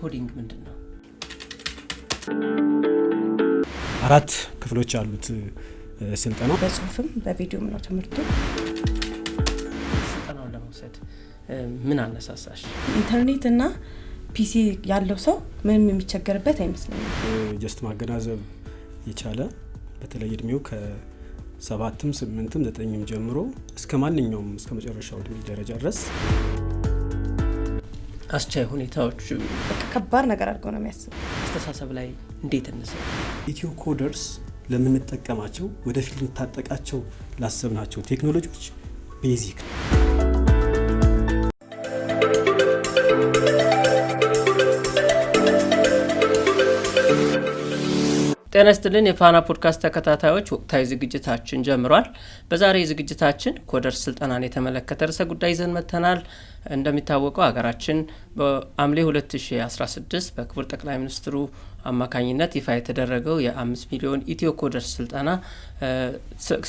ኮዲንግ ምንድነው? አራት ክፍሎች አሉት ስልጠና። በጽሁፍም በቪዲዮም ነው ትምህርቱ። ስልጠናውን ለመውሰድ ምን አነሳሳሽ? ኢንተርኔት እና ፒሲ ያለው ሰው ምንም የሚቸገርበት አይመስለኝም። ጀስት ማገናዘብ የቻለ በተለይ እድሜው ከ7ም 8ም 9ም ጀምሮ እስከ ማንኛውም እስከ መጨረሻው እድሜ ደረጃ ድረስ አስቻይ ሁኔታዎች ከባድ ነገር አድርገው ነው የሚያስቡ። አስተሳሰብ ላይ እንዴት እንሰራ? ኢትዮ ኮደርስ ለምንጠቀማቸው ወደፊት ልንታጠቃቸው ላሰብናቸው ቴክኖሎጂዎች ቤዚክ ነው። ጤና ይስጥልን የፋና ፖድካስት ተከታታዮች፣ ወቅታዊ ዝግጅታችን ጀምሯል። በዛሬ ዝግጅታችን ኮደርስ ስልጠናን የተመለከተ ርዕሰ ጉዳይ ይዘን መጥተናል። እንደሚታወቀው ሀገራችን በሐምሌ 2016 በክቡር ጠቅላይ ሚኒስትሩ አማካኝነት ይፋ የተደረገው የ5 ሚሊዮን ኢትዮ ኮደርስ ስልጠና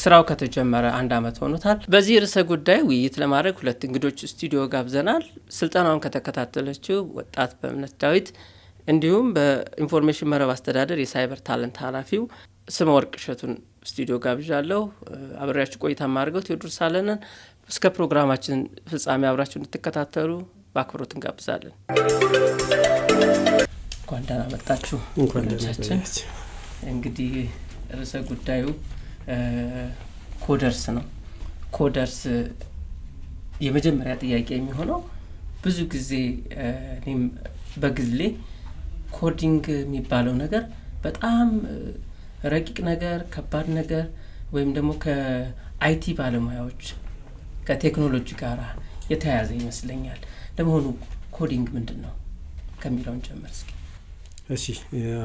ስራው ከተጀመረ 1 ዓመት ሆኖታል። በዚህ ርዕሰ ጉዳይ ውይይት ለማድረግ 2 እንግዶች ስቱዲዮ ጋብዘናል። ስልጠናውን ከተከታተለችው ወጣት በእምነት ዳዊት እንዲሁም በኢንፎርሜሽን መረብ አስተዳደር የሳይበር ታለንት ኃላፊው ስመ ወርቅ እሸቱን ስቱዲዮ ጋብዣለሁ። አብሬያችሁ ቆይታ ማድረገው ቴዎድሮስ ሳለነን። እስከ ፕሮግራማችን ፍጻሜ አብራችሁ እንድትከታተሉ በአክብሮት እንጋብዛለን። እንኳን ደህና መጣችሁ። እንግዲህ ርዕሰ ጉዳዩ ኮደርስ ነው። ኮደርስ የመጀመሪያ ጥያቄ የሚሆነው ብዙ ጊዜ እኔም በግሌ ኮዲንግ የሚባለው ነገር በጣም ረቂቅ ነገር፣ ከባድ ነገር ወይም ደግሞ ከአይቲ ባለሙያዎች ከቴክኖሎጂ ጋር የተያያዘ ይመስለኛል። ለመሆኑ ኮዲንግ ምንድን ነው ከሚለውን ጀምር እስኪ። እሺ፣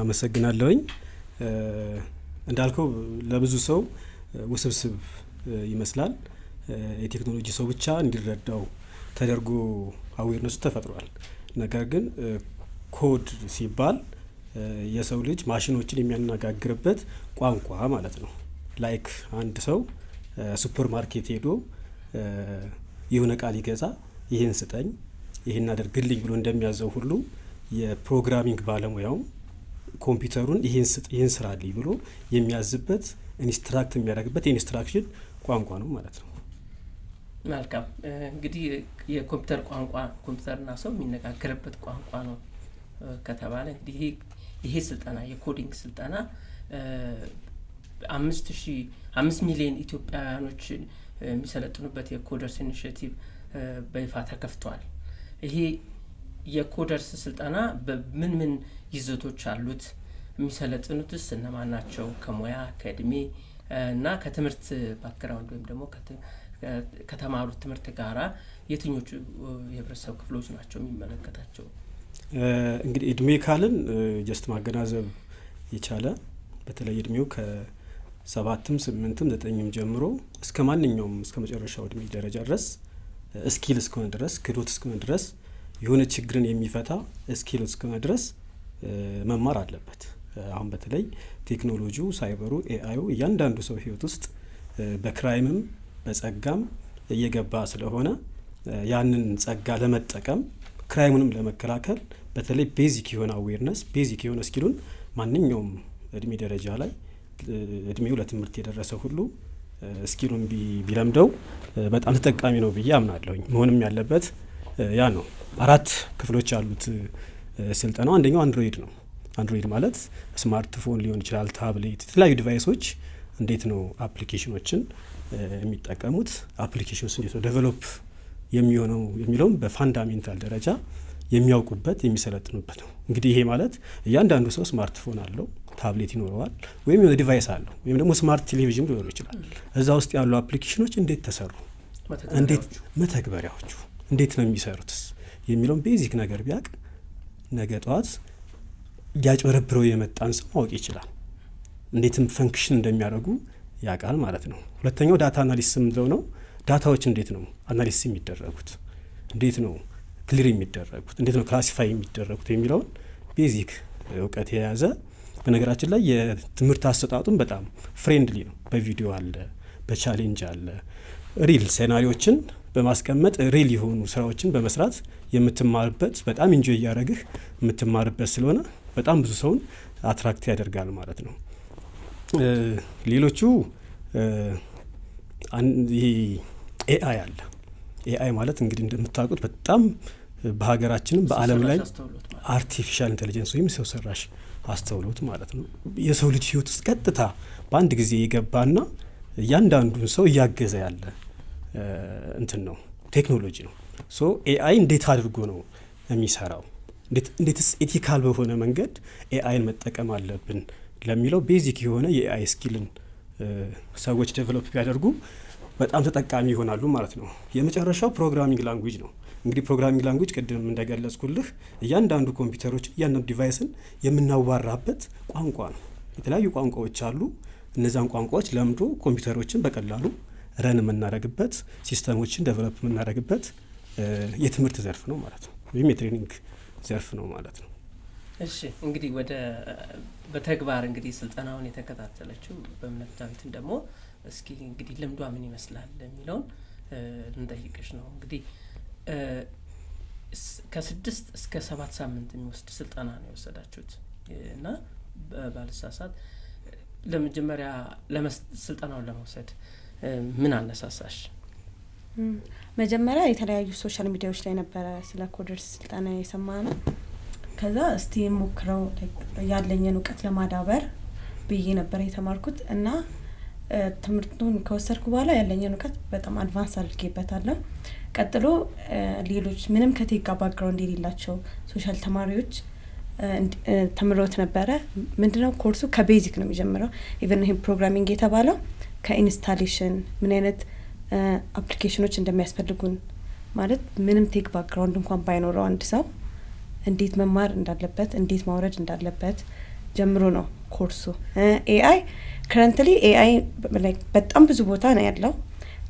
አመሰግናለሁኝ። እንዳልከው ለብዙ ሰው ውስብስብ ይመስላል። የቴክኖሎጂ ሰው ብቻ እንዲረዳው ተደርጎ አዌርነሱ ተፈጥሯል። ነገር ግን ኮድ ሲባል የሰው ልጅ ማሽኖችን የሚያነጋግርበት ቋንቋ ማለት ነው። ላይክ አንድ ሰው ሱፐር ማርኬት ሄዶ የሆነ ቃል ሊገዛ ይህን ስጠኝ፣ ይህን አድርግልኝ ብሎ እንደሚያዘው ሁሉ የፕሮግራሚንግ ባለሙያው ኮምፒውተሩን ይህን ስራልኝ ብሎ የሚያዝበት ኢንስትራክት የሚያደርግበት የኢንስትራክሽን ቋንቋ ነው ማለት ነው። መልካም። እንግዲህ የኮምፒውተር ቋንቋ ኮምፒውተርና ሰው የሚነጋገርበት ቋንቋ ነው ከተባለ እንግዲህ ይሄ ስልጠና የኮዲንግ ስልጠና 5 ሚሊዮን ኢትዮጵያውያኖች የሚሰለጥኑበት የኮደርስ ኢኒሼቲቭ በይፋ ተከፍቷል። ይሄ የኮደርስ ስልጠና በምን ምን ይዘቶች አሉት? የሚሰለጥኑትስ እነማን ናቸው? ከሙያ ከእድሜ እና ከትምህርት ባክግራውንድ ወይም ደግሞ ከተማሩት ትምህርት ጋራ የትኞቹ የህብረተሰብ ክፍሎች ናቸው የሚመለከታቸው? እንግዲህ እድሜ ካልን ጀስት ማገናዘብ የቻለ በተለይ እድሜው ከ7ም 8ም 9ም ጀምሮ እስከ ማንኛውም እስከ መጨረሻው እድሜ ደረጃ ድረስ ስኪል እስከሆነ ድረስ ክህሎት እስከሆነ ድረስ የሆነ ችግርን የሚፈታ ስኪል እስከሆነ ድረስ መማር አለበት። አሁን በተለይ ቴክኖሎጂው፣ ሳይበሩ፣ ኤአዩ እያንዳንዱ ሰው ህይወት ውስጥ በክራይምም በጸጋም እየገባ ስለሆነ ያንን ጸጋ ለመጠቀም ክራይሙንም ለመከላከል በተለይ ቤዚክ የሆነ አዌርነስ ቤዚክ የሆነ ስኪሉን ማንኛውም እድሜ ደረጃ ላይ እድሜው ለትምህርት የደረሰ ሁሉ ስኪሉን ቢለምደው በጣም ተጠቃሚ ነው ብዬ አምናለሁኝ። መሆንም ያለበት ያ ነው። 4 ክፍሎች አሉት ስልጠናው። አንደኛው አንድሮይድ ነው። አንድሮይድ ማለት ስማርትፎን ሊሆን ይችላል፣ ታብሌት፣ የተለያዩ ዲቫይሶች እንዴት ነው አፕሊኬሽኖችን የሚጠቀሙት፣ አፕሊኬሽንስ እንዴት ነው ዴቨሎፕ የሚሆነው የሚለውም በፋንዳሜንታል ደረጃ የሚያውቁበት የሚሰለጥኑበት ነው። እንግዲህ ይሄ ማለት እያንዳንዱ ሰው ስማርትፎን አለው፣ ታብሌት ይኖረዋል፣ ወይም የሆነ ዲቫይስ አለው፣ ወይም ደግሞ ስማርት ቴሌቪዥን ሊኖር ይችላል። እዛ ውስጥ ያሉ አፕሊኬሽኖች እንዴት ተሰሩ፣ እንዴት መተግበሪያዎቹ እንዴት ነው የሚሰሩትስ የሚለውን ቤዚክ ነገር ቢያቅ ነገ ጠዋት ሊያጭበረብረው የመጣን ሰው ማወቅ ይችላል። እንዴትም ፈንክሽን እንደሚያደርጉ ያውቃል ማለት ነው። ሁለተኛው ዳታ አናሊሲስ ምንለው ነው። ዳታዎች እንዴት ነው አናሊሲስ የሚደረጉት፣ እንዴት ነው ክሊር የሚደረጉት፣ እንዴት ነው ክላሲፋይ የሚደረጉት የሚለውን ቤዚክ እውቀት የያዘ። በነገራችን ላይ የትምህርት አሰጣጡም በጣም ፍሬንድሊ ነው። በቪዲዮ አለ፣ በቻሌንጅ አለ፣ ሪል ሴናሪዎችን በማስቀመጥ ሪል የሆኑ ስራዎችን በመስራት የምትማርበት በጣም ኢንጆይ እያደረግህ የምትማርበት ስለሆነ በጣም ብዙ ሰውን አትራክት ያደርጋል ማለት ነው። ሌሎቹ ይሄ ኤአይ አለ። ኤአይ ማለት እንግዲህ እንደምታውቁት በጣም በሀገራችንም በዓለም ላይ አርቲፊሻል ኢንቴሊጀንስ ወይም ሰው ሰራሽ አስተውሎት ማለት ነው። የሰው ልጅ ህይወት ውስጥ ቀጥታ በአንድ ጊዜ የገባና እያንዳንዱን ሰው እያገዘ ያለ እንትን ነው፣ ቴክኖሎጂ ነው። ሶ ኤአይ እንዴት አድርጎ ነው የሚሰራው፣ እንዴትስ ኤቲካል በሆነ መንገድ ኤአይን መጠቀም አለብን ለሚለው ቤዚክ የሆነ የኤአይ ስኪልን ሰዎች ዴቨሎፕ ቢያደርጉ በጣም ተጠቃሚ ይሆናሉ ማለት ነው። የመጨረሻው ፕሮግራሚንግ ላንጉጅ ነው። እንግዲህ ፕሮግራሚንግ ላንጉጅ ቅድም እንደገለጽኩልህ እያንዳንዱ ኮምፒውተሮችን እያንዳንዱ ዲቫይስን የምናዋራበት ቋንቋ ነው። የተለያዩ ቋንቋዎች አሉ። እነዛን ቋንቋዎች ለምዶ ኮምፒውተሮችን በቀላሉ ረን የምናደርግበት ሲስተሞችን ዴቨሎፕ የምናደርግበት የትምህርት ዘርፍ ነው ማለት ነው፣ ወይም የትሬኒንግ ዘርፍ ነው ማለት ነው። እሺ እንግዲህ ወደ በተግባር እንግዲህ ስልጠናውን የተከታተለችው በእምነት ዳዊትን ደግሞ እስኪ እንግዲህ ልምዷ ምን ይመስላል የሚለውን ልንጠይቅሽ ነው። እንግዲህ ከ6 እስከ 7 ሳምንት የሚወስድ ስልጠና ነው የወሰዳችሁት እና ባልሳሳት ለመጀመሪያ ስልጠናውን ለመውሰድ ምን አነሳሳሽ? መጀመሪያ የተለያዩ ሶሻል ሚዲያዎች ላይ ነበረ ስለ ኮደርስ ስልጠና የሰማነው። ከዛ እስቲ ሞክረው ያለኝን እውቀት ለማዳበር ብዬ ነበር የተማርኩት እና ትምህርቱን ከወሰድኩ በኋላ ያለኝን እውቀት በጣም አድቫንስ አድርጌበታለሁ። ቀጥሎ ሌሎች ምንም ከቴክ ባክግራውንድ የሌላቸው ሶሻል ተማሪዎች ተምሮት ነበረ። ምንድነው ኮርሱ ከቤዚክ ነው የሚጀምረው። ኢቨን ይሄ ፕሮግራሚንግ የተባለው ከኢንስታሌሽን ምን አይነት አፕሊኬሽኖች እንደሚያስፈልጉን ማለት ምንም ቴክ ባክግራውንድ እንኳን ባይኖረው አንድ ሰው እንዴት መማር እንዳለበት እንዴት ማውረድ እንዳለበት ጀምሮ ነው ኮርሱ። ኤአይ ከረንትሊ ኤአይ በጣም ብዙ ቦታ ነው ያለው።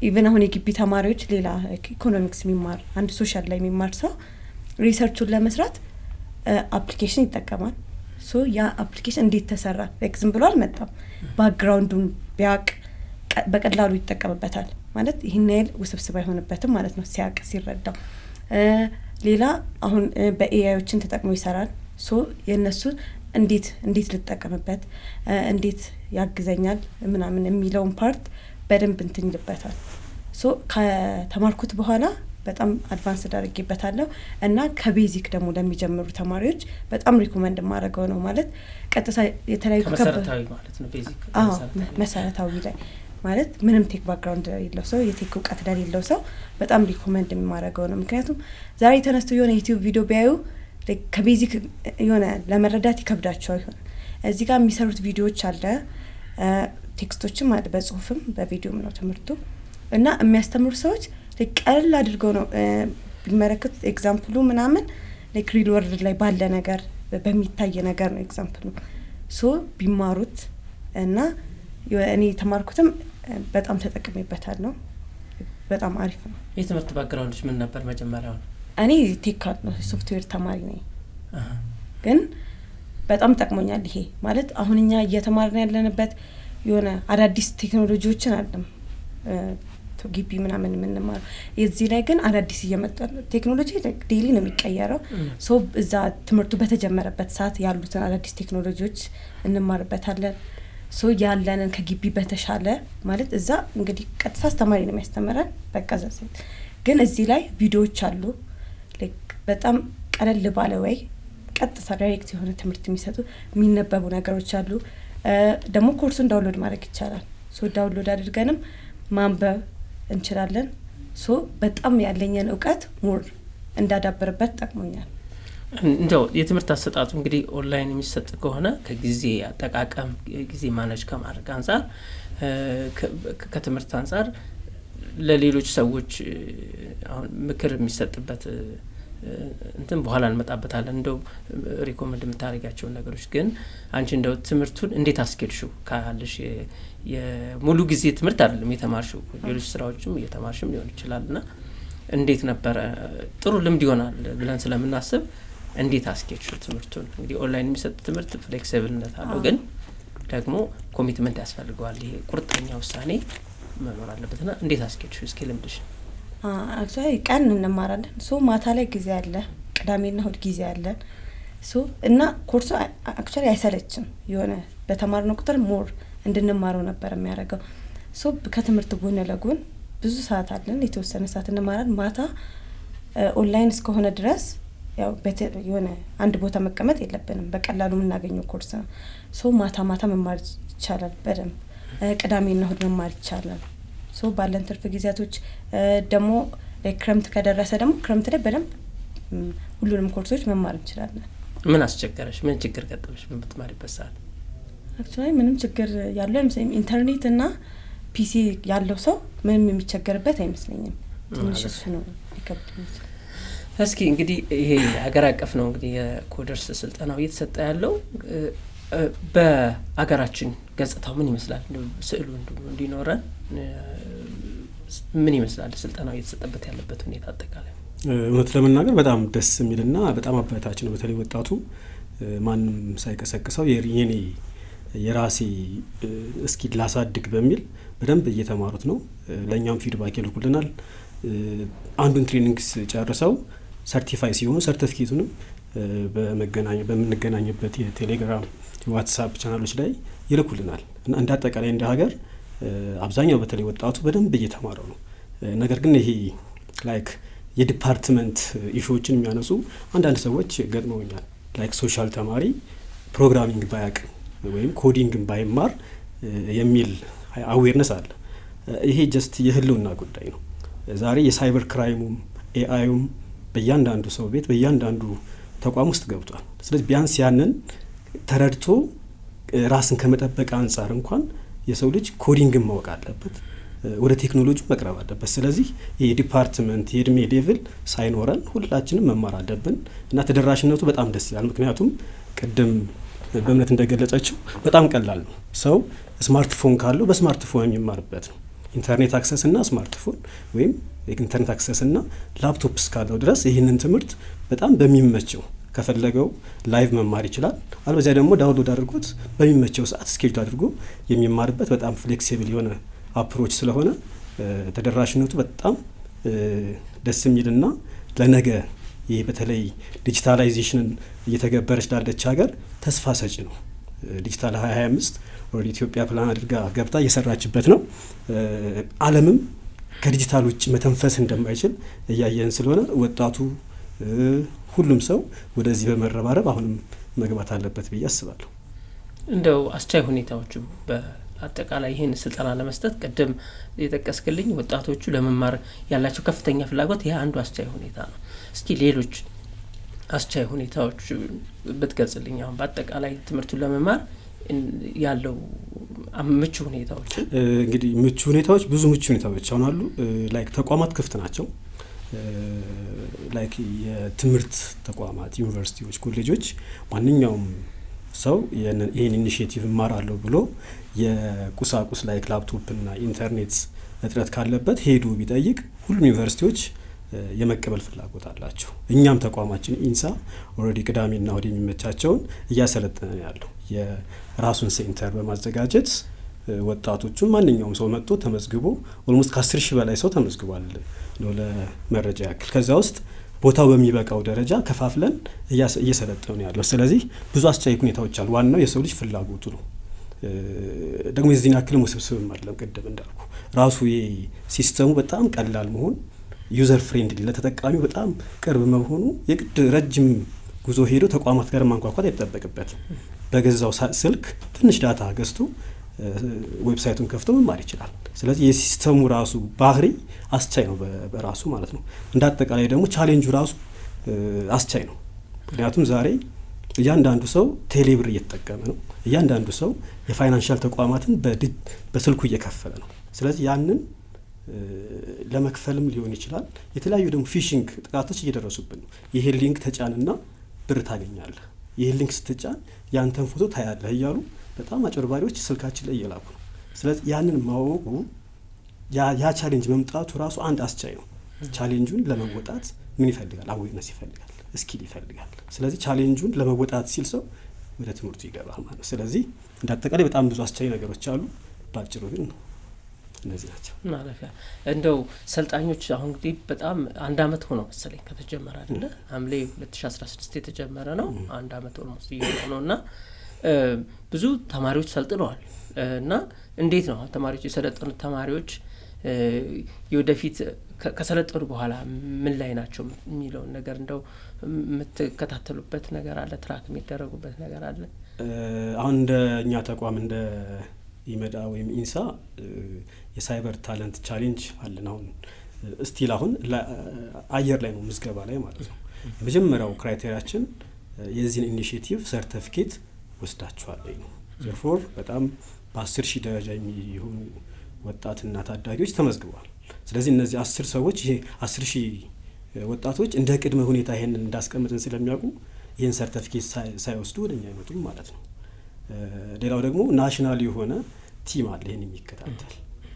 ኢቨን አሁን የግቢ ተማሪዎች ሌላ ኢኮኖሚክስ የሚማር አንድ ሶሻል ላይ የሚማር ሰው ሪሰርቹን ለመስራት አፕሊኬሽን ይጠቀማል። ሶ ያ አፕሊኬሽን እንዴት ተሰራ ዝም ብሎ አልመጣም። ባክግራውንዱን ቢያቅ በቀላሉ ይጠቀምበታል ማለት ይህን ያህል ውስብስብ አይሆንበትም ማለት ነው ሲያቅ ሲረዳው። ሌላ አሁን በኤአይዎችን ተጠቅሞ ይሰራል። ሶ የነሱ እንዴት ልጠቀምበት እንዴት ያግዘኛል ምናምን የሚለውን ፓርት በደንብ እንትን ይልበታል። ሶ ከተማርኩት በኋላ በጣም አድቫንስ አድርጌበታለሁ እና ከቤዚክ ደግሞ ለሚጀምሩ ተማሪዎች በጣም ሪኮመንድ ማድረገው ነው ማለት ቀጥታ የተለያዩ መሰረታዊ ማለት ነው። ቤዚክ መሰረታዊ ላይ ማለት ምንም ቴክ ባክግራውንድ የሌለው ሰው የቴክ እውቀት የሌለው ሰው በጣም ሪኮመንድ የማደርገው ነው። ምክንያቱም ዛሬ ተነስቶ የሆነ ዩቲዩብ ቪዲዮ ቢያዩ ከቤዚክ የሆነ ለመረዳት ይከብዳቸው ይሆን። እዚህ ጋር የሚሰሩት ቪዲዮዎች አለ፣ ቴክስቶችም አለ፣ በጽሁፍም በቪዲዮም ነው ትምህርቱ እና የሚያስተምሩ ሰዎች ቀለል አድርገው ነው ቢመለከቱ ኤግዛምፕሉ ምናምን ሪል ወርልድ ላይ ባለ ነገር በሚታይ ነገር ነው ኤግዛምፕሉ። ሶ ቢማሩት እና እኔ ተማርኩትም በጣም ተጠቅሜበታል ነው። በጣም አሪፍ ነው። የትምህርት ባክግራውንድሽ ምን ነበር መጀመሪያው? እኔ ቴክኒካል ነው ሶፍትዌር ተማሪ ነኝ። ግን በጣም ጠቅሞኛል ይሄ ማለት አሁን እኛ እየተማርን ያለንበት የሆነ አዳዲስ ቴክኖሎጂዎችን አይደለም ግቢ ምናምን የምንማረው። የዚህ ላይ ግን አዳዲስ እየመጣ ቴክኖሎጂ ዴይሊ ነው የሚቀየረው። ሶ እዛ ትምህርቱ በተጀመረበት ሰዓት ያሉትን አዳዲስ ቴክኖሎጂዎች እንማርበታለን። ሶ ያለንን ከግቢ በተሻለ ማለት እዛ እንግዲህ ቀጥታ አስተማሪ ነው የሚያስተምረን በቃ ዘሴ። ግን እዚህ ላይ ቪዲዮዎች አሉ በጣም ቀለል ባለ ወይ ቀጥታ ዳይሬክት የሆነ ትምህርት የሚሰጡ የሚነበቡ ነገሮች አሉ። ደግሞ ኮርሱን ዳውንሎድ ማድረግ ይቻላል። ሶ ዳውንሎድ አድርገንም ማንበብ እንችላለን። ሶ በጣም ያለኝን እውቀት ሞር እንዳዳበርበት ጠቅሞኛል። እንደው የትምህርት አሰጣጡ እንግዲህ ኦንላይን የሚሰጥ ከሆነ ከጊዜ አጠቃቀም ጊዜ ማኔጅ ከማድረግ አንፃር ከትምህርት አንፃር ለሌሎች ሰዎች አሁን ምክር የሚሰጥበት እንትን በኋላ እንመጣበታለን። እንደው ሪኮመንድ የምታደርጋቸው ነገሮች ግን አንቺ እንደው ትምህርቱን እንዴት አስኬድሽው? ካለሽ የሙሉ ጊዜ ትምህርት አይደለም የተማርሽው፣ ሌሎች ስራዎችም እየተማርሽም ሊሆን ይችላልና እንዴት ነበረ? ጥሩ ልምድ ይሆናል ብለን ስለምናስብ እንዴት አስኬድሽው ትምህርቱን? እንግዲህ ኦንላይን የሚሰጥ ትምህርት ፍሌክሲብልነት አለው፣ ግን ደግሞ ኮሚትመንት ያስፈልገዋል። ይሄ ቁርጠኛ ውሳኔ መኖር አለበትና እንዴት አስኬድሽው? እስኪ ልምድሽ። አክቹዋሊ ቀን እንማራለን። ሶ ማታ ላይ ጊዜ አለ፣ ቅዳሜና እሁድ ጊዜ አለን። ሶ እና ኮርሱ አክቹዋሊ አይሰለችም። የሆነ በተማርነው ቁጥር ሞር እንድንማረው ነበር የሚያደርገው። ሶ ከትምህርት ጎን ለጎን ብዙ ሰዓት አለን፣ የተወሰነ ሰዓት እንማራለን። ማታ ኦንላይን እስከሆነ ድረስ ያው የሆነ አንድ ቦታ መቀመጥ የለብንም፣ በቀላሉ የምናገኘው ኮርስ ነው። ሶ ማታ ማታ መማር ይቻላል በደንብ። ቅዳሜና እሁድ መማር ይቻላል። ሶ ባለን ትርፍ ጊዜያቶች ደግሞ ክረምት ከደረሰ ደግሞ ክረምት ላይ በደንብ ሁሉንም ኮርሶች መማር እንችላለን። ምን አስቸገረሽ? ምን ችግር ገጠመሽ በምትማሪበት ሰዓት? አክቹዋሊ ምንም ችግር ያለው አይመስለኝም። ኢንተርኔት እና ፒሲ ያለው ሰው ምንም የሚቸገርበት አይመስለኝም። ትንሽ እሱ ነው ይከብዳል። እስኪ እንግዲህ ይሄ ሀገር አቀፍ ነው እንግዲህ የኮደርስ ስልጠናው እየተሰጠ ያለው በአገራችን ገጽታው ምን ይመስላል? ስዕሉ እንዲኖረን ምን ይመስላል ስልጠናው እየተሰጠበት ያለበት ሁኔታ አጠቃላይ? እውነት ለመናገር በጣም ደስ የሚልና በጣም አበረታች ነው። በተለይ ወጣቱ ማንም ሳይቀሰቅሰው የኔ የራሴ እስኪ ላሳድግ በሚል በደንብ እየተማሩት ነው። ለእኛም ፊድባክ ይልኩልናል። አንዱን ትሬኒንግስ ጨርሰው ሰርቲፋይ ሲሆኑ ሰርቲፊኬቱንም በምንገናኝበት የቴሌግራም የዋትሳፕ ቻናሎች ላይ ይልኩልናል እና እንደ አጠቃላይ እንደ ሀገር አብዛኛው በተለይ ወጣቱ በደንብ እየተማረው ነው። ነገር ግን ይሄ ላይክ የዲፓርትመንት ኢሹዎችን የሚያነሱ አንዳንድ ሰዎች ገጥመውኛል። ላይክ ሶሻል ተማሪ ፕሮግራሚንግ ባያቅ ወይም ኮዲንግን ባይማር የሚል አዌርነስ አለ። ይሄ ጀስት የህልውና ጉዳይ ነው። ዛሬ የሳይበር ክራይሙም ኤአዩም በእያንዳንዱ ሰው ቤት በእያንዳንዱ ተቋም ውስጥ ገብቷል። ስለዚህ ቢያንስ ያንን ተረድቶ ራስን ከመጠበቅ አንጻር እንኳን የሰው ልጅ ኮዲንግን ማወቅ አለበት፣ ወደ ቴክኖሎጂ መቅረብ አለበት። ስለዚህ የዲፓርትመንት የእድሜ ሌቭል ሳይኖረን ሁላችንም መማር አለብን እና ተደራሽነቱ በጣም ደስ ይላል። ምክንያቱም ቅድም በእምነት እንደገለጸችው በጣም ቀላል ነው። ሰው ስማርትፎን ካለው በስማርትፎን የሚማርበት ነው። ኢንተርኔት አክሰስ እና ስማርትፎን ወይም የኢንተርኔት አክሰስ እና ላፕቶፕ እስካለው ድረስ ይህንን ትምህርት በጣም በሚመቸው ከፈለገው ላይቭ መማር ይችላል። አለበዚያ ደግሞ ዳውንሎድ አድርጎት በሚመቸው ሰዓት ስኬጁል አድርጎ የሚማርበት በጣም ፍሌክሲብል የሆነ አፕሮች ስለሆነ ተደራሽነቱ በጣም ደስ የሚልና ለነገ ይህ በተለይ ዲጂታላይዜሽንን እየተገበረች ላለች ሀገር ተስፋ ሰጪ ነው። ዲጂታል 2025 ወደ ኢትዮጵያ ፕላን አድርጋ ገብታ እየሰራችበት ነው። ዓለምም ከዲጂታል ውጭ መተንፈስ እንደማይችል እያየን ስለሆነ ወጣቱ ሁሉም ሰው ወደዚህ በመረባረብ አሁንም መግባት አለበት ብዬ አስባለሁ። እንደው አስቻይ ሁኔታዎቹ በአጠቃላይ ይህን ስልጠና ለመስጠት ቅድም የጠቀስክልኝ ወጣቶቹ ለመማር ያላቸው ከፍተኛ ፍላጎት ይህ አንዱ አስቻይ ሁኔታ ነው። እስኪ ሌሎች አስቻይ ሁኔታዎች ብትገልጽልኝ። አሁን በአጠቃላይ ትምህርቱን ለመማር ያለው ምቹ ሁኔታዎች እንግዲህ ምቹ ሁኔታዎች ብዙ ምቹ ሁኔታዎች አሁን አሉ። ላይክ ተቋማት ክፍት ናቸው። ላይክ የትምህርት ተቋማት ዩኒቨርሲቲዎች፣ ኮሌጆች ማንኛውም ሰው ይህን ኢኒሼቲቭ እማራለሁ ብሎ የቁሳቁስ ላይክ ላፕቶፕ እና ኢንተርኔት እጥረት ካለበት ሄዱ ቢጠይቅ ሁሉም ዩኒቨርሲቲዎች የመቀበል ፍላጎት አላቸው። እኛም ተቋማችን ኢንሳ ኦልሬዲ ቅዳሜና እሁድ የሚመቻቸውን እያሰለጠነ ያለው የራሱን ሴንተር በማዘጋጀት ወጣቶቹን ማንኛውም ሰው መጥቶ ተመዝግቦ ኦልሞስት ከ10 ሺህ በላይ ሰው ተመዝግቧል ነው ለመረጃ ያክል። ከዛ ውስጥ ቦታው በሚበቃው ደረጃ ከፋፍለን እየሰለጠኑ ያለው። ስለዚህ ብዙ አስቻይ ሁኔታዎች አሉ። ዋናው የሰው ልጅ ፍላጎቱ ነው። ደግሞ የዚህን ያክልም ውስብስብም አይደለም። ቅድም እንዳልኩ ራሱ ሲስተሙ በጣም ቀላል መሆን ዩዘር ፍሬንድሊ ለተጠቃሚው በጣም ቅርብ መሆኑ የግድ ረጅም ጉዞ ሄዶ ተቋማት ጋር ማንኳኳት አይጠበቅበትም። በገዛው ስልክ ትንሽ ዳታ ገዝቶ ዌብሳይቱን ከፍቶ መማር ይችላል። ስለዚህ የሲስተሙ ራሱ ባህሪ አስቻይ ነው በራሱ ማለት ነው። እንደ አጠቃላይ ደግሞ ቻሌንጁ ራሱ አስቻይ ነው። ምክንያቱም ዛሬ እያንዳንዱ ሰው ቴሌብር እየተጠቀመ ነው። እያንዳንዱ ሰው የፋይናንሻል ተቋማትን በስልኩ እየከፈለ ነው። ስለዚህ ያንን ለመክፈልም ሊሆን ይችላል። የተለያዩ ደግሞ ፊሽንግ ጥቃቶች እየደረሱብን ነው። ይሄን ሊንክ ተጫንና ብር ታገኛለህ፣ ይሄን ሊንክ ስትጫን ያንተን ፎቶ ታያለህ እያሉ በጣም አጭበርባሪዎች ስልካችን ላይ እየላኩ ነው። ስለዚህ ያንን ማወቁ ያ ቻሌንጅ መምጣቱ ራሱ አንድ አስቻይ ነው። ቻሌንጁን ለመወጣት ምን ይፈልጋል? አዌርነስ ይፈልጋል፣ ስኪል ይፈልጋል። ስለዚህ ቻሌንጁን ለመወጣት ሲል ሰው ወደ ትምህርቱ ይገባል ማለት ነው። ስለዚህ እንደ አጠቃላይ በጣም ብዙ አስቻይ ነገሮች አሉ። ባጭሩ ግን ነው እነዚህ ናቸው ማለፊያ። እንደው ሰልጣኞች አሁን እንግዲህ በጣም 1 አመት ሆነው መሰለኝ ከተጀመረ አይደለ? ሐምሌ 2016 የተጀመረ ነው። 1 አመት ኦልሞስት እየሆነው ነውና ብዙ ተማሪዎች ሰልጥነዋል። እና እንዴት ነው ተማሪዎች የሰለጠኑት ተማሪዎች የወደፊት ከሰለጠኑ በኋላ ምን ላይ ናቸው የሚለውን ነገር እንደው የምትከታተሉበት ነገር አለ? ትራክ የሚደረጉበት ነገር አለ? አሁን እንደ እኛ ተቋም እንደ ኢመዳ ወይም ኢንሳ የሳይበር ታለንት ቻሌንጅ አለን። አሁን ስቲል አሁን አየር ላይ ነው ምዝገባ ላይ ማለት ነው። የመጀመሪያው ክራይቴሪያችን የዚህን ኢኒሺዬቲቭ ሰርቲፊኬት ወስዳችኋል ነው። ዘርፎር በጣም በ10 ሺህ ደረጃ የሚሆኑ ወጣትና ታዳጊዎች ተመዝግበዋል። ስለዚህ እነዚህ 10 ሰዎች ይሄ 10 ሺህ ወጣቶች እንደ ቅድመ ሁኔታ ይሄንን እንዳስቀምጥን ስለሚያውቁ ይህን ሰርቲፊኬት ሳይወስዱ ወደኛ አይመጡም ማለት ነው። ሌላው ደግሞ ናሽናል የሆነ ቲም አለ ይህን የሚከታተል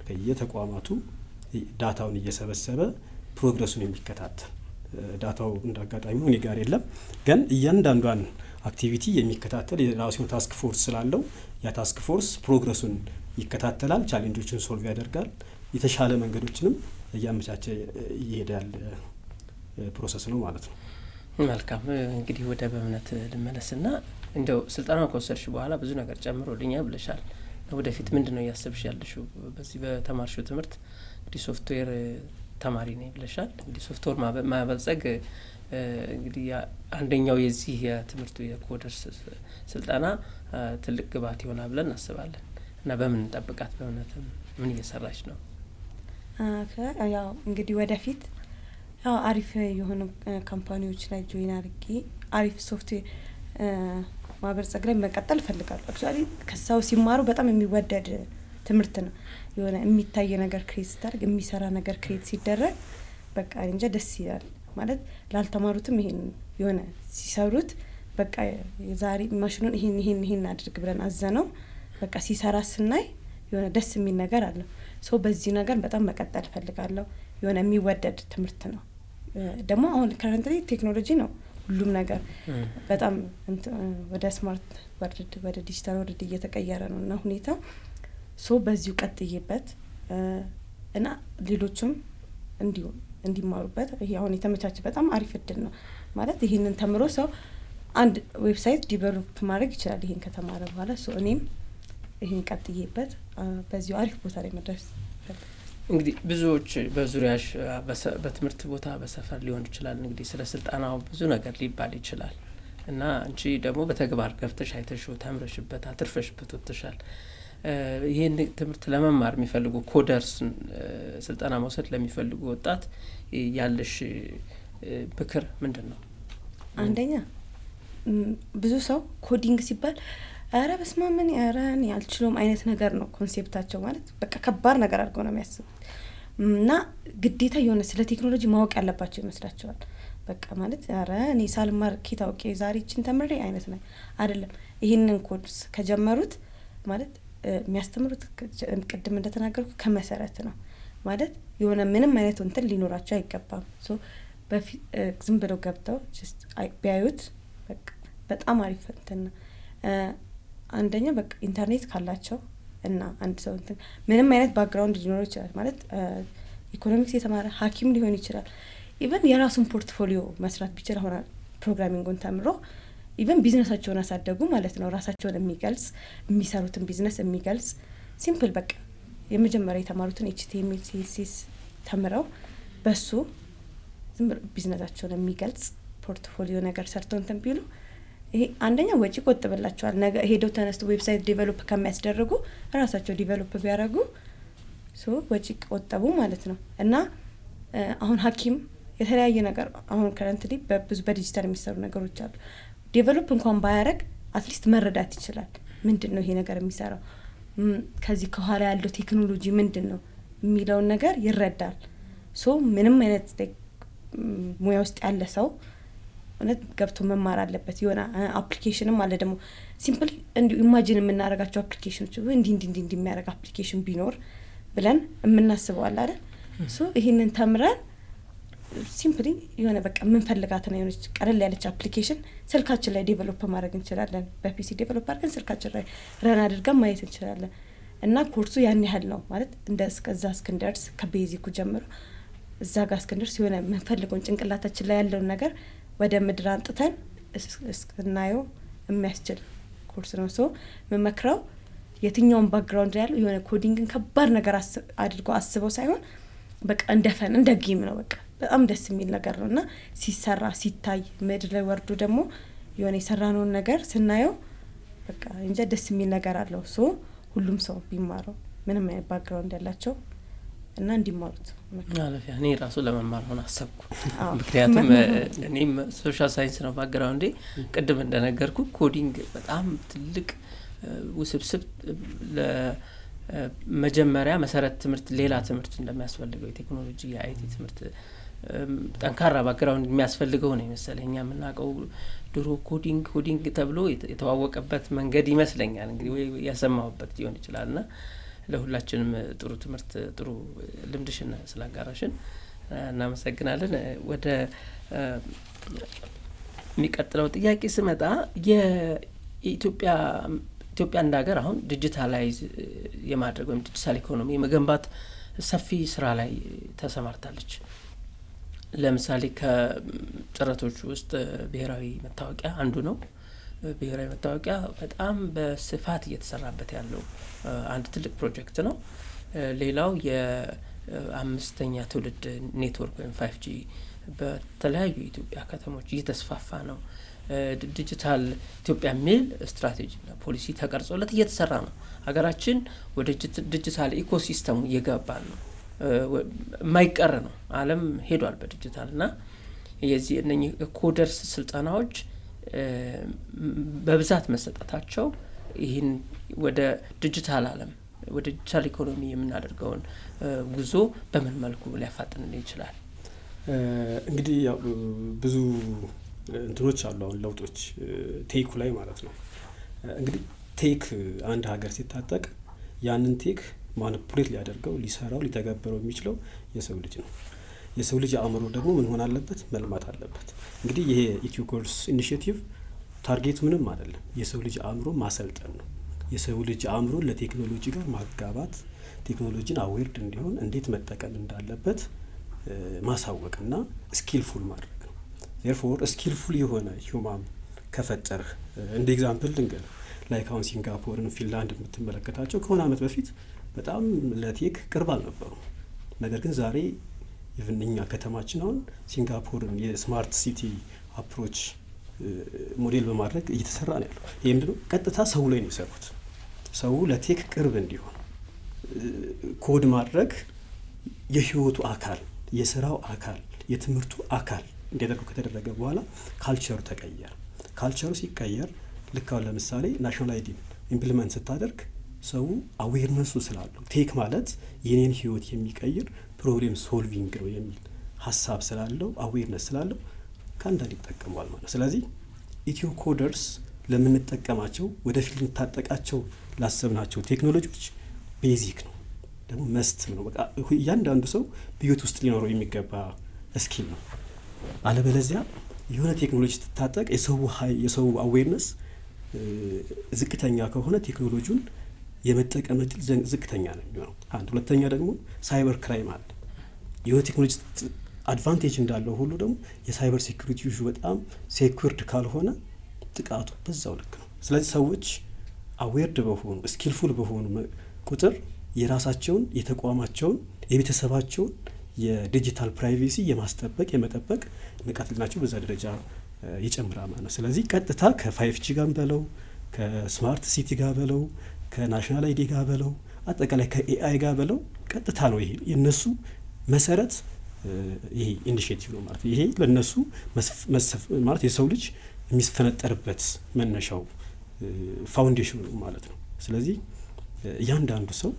ከየተቋማቱ ዳታውን እየሰበሰበ ፕሮግረሱን የሚከታተል። ዳታው እንዳጋጣሚ እኔ ጋር የለም፣ ግን እያንዳንዷን አክቲቪቲ የሚከታተል የራሱ ታስክ ፎርስ ስላለው ያ ታስክ ፎርስ ፕሮግረሱን ይከታተላል፣ ቻሌንጆችን ሶልቭ ያደርጋል፣ የተሻለ መንገዶችንም እያመቻቸ እየሄደ ያለ ፕሮሰስ ነው ማለት ነው። መልካም እንግዲህ ወደ በእምነት ልመለስና እንደው ስልጠናው ከወሰድሽ በኋላ ብዙ ነገር ጨምሮልኛል ብለሻል። ወደፊት ምንድነው እያሰብሽ ያለሽው? በዚህ በተማርሽው ትምህርት እንግዲህ ሶፍትዌር ተማሪ ነኝ ብለሻል። እንግዲህ ሶፍትዌር ማበልጸግ እንግዲህ አንደኛው የዚህ የትምህርቱ የኮደርስ ስልጠና ትልቅ ግብዓት ይሆናል ብለን እናስባለን። እና በምን እንጠብቃት? በእውነት ምን እየሰራች ነው? ያው እንግዲህ ወደፊት ያው አሪፍ የሆኑ ካምፓኒዎች ላይ ጆይን አድርጌ አሪፍ ሶፍትዌር ማበልጸግ ላይ መቀጠል እፈልጋለሁ። አክቹአሊ ከዛው ሲማሩ በጣም የሚወደድ ትምህርት ነው። የሆነ የሚታይ ነገር ክሬት ሲደረግ የሚሰራ ነገር ክሬት ሲደረግ በቃ እንጃ ደስ ይላል ማለት ላልተማሩትም ይሄን የሆነ ሲሰሩት በቃ የዛሬ ማሽኑን ይሄን አድርግ ብለን አዘነው በቃ ሲሰራ ስናይ የሆነ ደስ የሚል ነገር አለ። ሶ በዚህ ነገር በጣም መቀጠል እፈልጋለሁ። የሆነ የሚወደድ ትምህርት ነው። ደግሞ አሁን ከረንትሊ ቴክኖሎጂ ነው ሁሉም ነገር በጣም ወደ ስማርት ወደ ዲጂታል ወርድ እየተቀየረ ነው እና ሁኔታ ሶ በዚሁ ቀጥዬበት እና ሌሎችም እንዲማሩበት ይሄ አሁን የተመቻቸ በጣም አሪፍ እድል ነው ማለት ይሄንን ተምሮ ሰው አንድ ዌብሳይት ዲቨሎፕ ማድረግ ይችላል ይሄን ከተማረ በኋላ። ሶ እኔም ይሄን ቀጥዬበት በዚሁ አሪፍ ቦታ ላይ መድረስ እንግዲህ ብዙዎች በዙሪያሽ በትምህርት ቦታ በሰፈር ሊሆን ይችላል እንግዲህ ስለ ስልጣናው ብዙ ነገር ሊባል ይችላል እና አንቺ ደግሞ በተግባር ገብተሽ አይተሽው ተምረሽበት አትርፈሽበት ወጥተሻል። ይሄን ትምህርት ለመማር የሚፈልጉ ኮደርስ ስልጠና መውሰድ ለሚፈልጉ ወጣት ያለሽ ምክር ምንድነው? አንደኛ ብዙ ሰው ኮዲንግ ሲባል አረ በስማምን ያራን ያልችሎም አይነት ነገር ነው ኮንሴፕታቸው ማለት በቃ ከባድ ነገር አድርገው ነው የሚያስቡት እና ግዴታ የሆነ ስለ ቴክኖሎጂ ማወቅ ያለባቸው ይመስላቸዋል። በቃ ማለት አረ እኔ ሳልማር ኪታውቄ ዛሬችን ተምሬ አይነት ነው አይደለም። ይሄንን ኮርስ ከጀመሩት ማለት የሚያስተምሩት ቅድም እንደተናገርኩ ከመሰረት ነው ማለት የሆነ ምንም አይነት እንትን ሊኖራቸው አይገባም። ሶ በፊት ዝም ብለው ገብተው ጀስት ቢያዩት በቃ በጣም አሪፍ እንትን ነው። አንደኛ በቃ ኢንተርኔት ካላቸው እና አንድ ሰው እንትን ምንም አይነት ባክግራውንድ ሊኖር ይችላል ማለት ኢኮኖሚክስ የተማረ ሐኪም ሊሆን ይችላል። ኢቨን የራሱን ፖርትፎሊዮ መስራት ቢችል ሆነ ፕሮግራሚንጉን ተምሮ ኢቨን ቢዝነሳቸውን አሳደጉ ማለት ነው። ራሳቸውን የሚገልጽ የሚሰሩትን ቢዝነስ የሚገልጽ ሲምፕል በቃ የመጀመሪያ የተማሩትን HTML CSS ተምረው በሱ ዝም ብሎ ቢዝነሳቸውን የሚገልጽ ፖርትፎሊዮ ነገር ሰርተው እንትን ቢሉ ይሄ አንደኛ ወጪ ቆጥብላቸዋል። ነገ ሄደው ተነስቶ ዌብሳይት ዲቨሎፕ ከሚያስደርጉ ራሳቸው ዲቨሎፕ ቢያደርጉ ሶ ወጪ ቆጠቡ ማለት ነው። እና አሁን ሐኪም የተለያየ ነገር አሁን ከረንትሊ በብዙ በዲጂታል የሚሰሩ ነገሮች አሉ። ዴቨሎፕ እንኳን ባያረግ አትሊስት መረዳት ይችላል። ምንድነው ይሄ ነገር የሚሰራው ከዚህ ከኋላ ያለው ቴክኖሎጂ ምንድነው የሚለውን ነገር ይረዳል። ሶ ምንም አይነት ሙያ ውስጥ ያለ ሰው እውነት ገብቶ መማር አለበት። የሆነ አፕሊኬሽንም አለ ደግሞ ሲምፕል እንዲሁ ኢማጂን የምናደርጋቸው አፕሊኬሽኖች እንዲህ የሚያደርግ አፕሊኬሽን ቢኖር ብለን የምናስበው አለ አይደል? ሶ ይሄንን ተምረን ሲምፕሊ የሆነ በቃ የምንፈልጋትን የሆነች ቀለል ያለች አፕሊኬሽን ስልካችን ላይ ዴቨሎፕ ማድረግ እንችላለን። በፒሲ ዴቨሎፕ አድርገን ስልካችን ላይ ረን አድርገን ማየት እንችላለን። እና ኮርሱ ያን ያህል ነው ማለት እንደ እስከዛ እስክንደርስ ከቤዚኩ ጀምሮ እዛ ጋር እስክንደርስ የሆነ የምንፈልገውን ጭንቅላታችን ላይ ያለውን ነገር ወደ ምድር አንጥተን እስክናየው የሚያስችል ኮርስ ነው። ሶ መመክረው የትኛውን ባክግራውንድ ያለው የሆነ ኮዲንግን ከባድ ነገር አድርጎ አስበው ሳይሆን በቃ እንደፈን እንደ ጌም ነው። በቃ በጣም ደስ የሚል ነገር ነውና ሲሰራ ሲታይ ምድር ላይ ወርዶ ደግሞ የሆነ የሰራነውን ነገር ስናየው በቃ እንጃ ደስ የሚል ነገር አለው። ሶ ሁሉም ሰው ቢማረው ምንም አይነት ባክግራውንድ ያላቸው እና እንዲማሩት አለፊያ እኔ ራሱ ለመማር ሆነ አሰብኩ። ምክንያቱም እኔም ሶሻል ሳይንስ ነው ባክግራውንዴ። ቅድም እንደነገርኩ ኮዲንግ በጣም ትልቅ ውስብስብ ለመጀመሪያ መሰረት ትምህርት ሌላ ትምህርት እንደሚያስፈልገው የቴክኖሎጂ የአይቲ ትምህርት ጠንካራ ባክግራውንድ የሚያስፈልገው ነው ይመስለኛል። እኛ የምናውቀው ድሮ ኮዲንግ ተብሎ የተዋወቀበት መንገድ ይመስለኛል። እንግዲህ ወይ ያሰማሁበት ሊሆን ይችላልና ለሁላችንም ጥሩ ትምህርት ጥሩ ልምድሽን ስላጋራሽን እናመሰግናለን። ወደ የሚቀጥለው ጥያቄ ስመጣ የኢትዮጵያ እንደ ሀገር አሁን ዲጂታላይዝ የማድረግ ወይም ዲጂታል ኢኮኖሚ የመገንባት ሰፊ ስራ ላይ ተሰማርታለች። ለምሳሌ ከጥረቶች ውስጥ ብሔራዊ መታወቂያ አንዱ ነው። ብሔራዊ መታወቂያ በጣም በስፋት እየተሰራበት ያለው አንድ ትልቅ ፕሮጀክት ነው። ሌላው የአምስተኛ ትውልድ ኔትወርክ ወይም 5G በተለያዩ የኢትዮጵያ ከተሞች እየተስፋፋ ነው። ዲጂታል ኢትዮጵያ የሚል ስትራቴጂና ፖሊሲ ተቀርጾለት እየተሰራ ነው። ሀገራችን ወደ ዲጂታል ኢኮሲስተሙ እየገባ ነው። የማይቀር ነው። ዓለም ሄዷል በዲጂታል እና የዚህ እነኚህ ኮደርስ ስልጠናዎች በብዛት መሰጠታቸው ይህን ወደ ዲጂታል ዓለም ወደ ዲጂታል ኢኮኖሚ የምናደርገውን ጉዞ በምን መልኩ ሊያፋጥንልን ይችላል? እንግዲህ ያው ብዙ እንትኖች አሉ አሁን ለውጦች ቴኩ ላይ ማለት ነው። እንግዲህ ቴክ አንድ ሀገር ሲታጠቅ ያንን ቴክ ማኒፑሌት ሊያደርገው ሊሰራው ሊተገበረው የሚችለው የሰው ልጅ ነው። የሰው ልጅ አእምሮ ደግሞ ምን ሆን አለበት? መልማት አለበት። እንግዲህ ይሄ ኢትዮ ኮርስ ኢኒሺዬቲቭ ታርጌቱ ምንም አይደለም፣ የሰው ልጅ አእምሮ ማሰልጠን ነው። የሰው ልጅ አእምሮ ለቴክኖሎጂ ጋር ማጋባት፣ ቴክኖሎጂን አዌርድ እንዲሆን እንዴት መጠቀም እንዳለበት ማሳወቅና ስኪልፉል ማድረግ ነው። ዜርፎር ስኪልፉል የሆነ ሂውማን ከፈጠርህ እንደ ኤግዛምፕል ልንገር፣ ላይክ አሁን ሲንጋፖርን ፊንላንድ የምትመለከታቸው ከሆነ አመት በፊት በጣም ለቴክ ቅርብ አልነበሩ። ነገር ግን ዛሬ ኢቭን እኛ ከተማችን አሁን ሲንጋፖርን የስማርት ሲቲ አፕሮች ሞዴል በማድረግ እየተሰራ ነው ያለው። ይህ ምንድነው? ቀጥታ ሰው ላይ ነው የሰሩት። ሰው ለቴክ ቅርብ እንዲሆን ኮድ ማድረግ የህይወቱ አካል፣ የስራው አካል፣ የትምህርቱ አካል እንዲያደርገው ከተደረገ በኋላ ካልቸሩ ተቀየረ። ካልቸሩ ሲቀየር ልክ አሁን ለምሳሌ ናሽናል አይዲ ኢምፕሊመንት ስታደርግ ሰው አዌርነሱ ስላለው ቴክ ማለት የኔን ህይወት የሚቀይር ፕሮብሌም ሶልቪንግ ነው የሚል ሀሳብ ስላለው አዌርነስ ስላለው ከአንዳንድ ይጠቀመዋል ማለት። ስለዚህ ኢትዮ ኮደርስ ለምንጠቀማቸው ወደፊት ልንታጠቃቸው ላሰብናቸው ቴክኖሎጂዎች ቤዚክ ነው፣ ደግሞ መስትም ነው። በቃ እያንዳንዱ ሰው በህይወት ውስጥ ሊኖረው የሚገባ ስኪል ነው። አለበለዚያ የሆነ ቴክኖሎጂ ስትታጠቅ የሰው አዌርነስ ዝቅተኛ ከሆነ ቴክኖሎጂውን የመጠቀም እድል ዝቅተኛ ነው የሚሆነው። አንድ ሁለተኛ ደግሞ ሳይበር ክራይም አለ። የሆነ ቴክኖሎጂ አድቫንቴጅ እንዳለው ሁሉ ደግሞ የሳይበር ሴኩሪቲ ኢሹ በጣም ሴኩርድ ካልሆነ ጥቃቱ በዛው ልክ ነው። ስለዚህ ሰዎች አዌርድ በሆኑ ስኪልፉል በሆኑ ቁጥር የራሳቸውን የተቋማቸውን የቤተሰባቸውን የዲጂታል ፕራይቬሲ የማስጠበቅ የመጠበቅ ንቃት ልናቸው በዛ ደረጃ ይጨምራል ማለት ነው። ስለዚህ ቀጥታ ከ5G ጋር በለው ከስማርት ሲቲ ጋር በለው ከናሽናል አይዲ ጋር በለው አጠቃላይ ከኤአይ ጋር በለው ቀጥታ ነው ይሄ የነሱ መሰረት ይሄ ኢኒሺዬቲቭ ነው ማለት ይሄ ለነሱ ማለት የሰው ልጅ የሚፈነጠርበት መነሻው ፋውንዴሽኑ ነው ማለት ነው። ስለዚህ እያንዳንዱ ሰው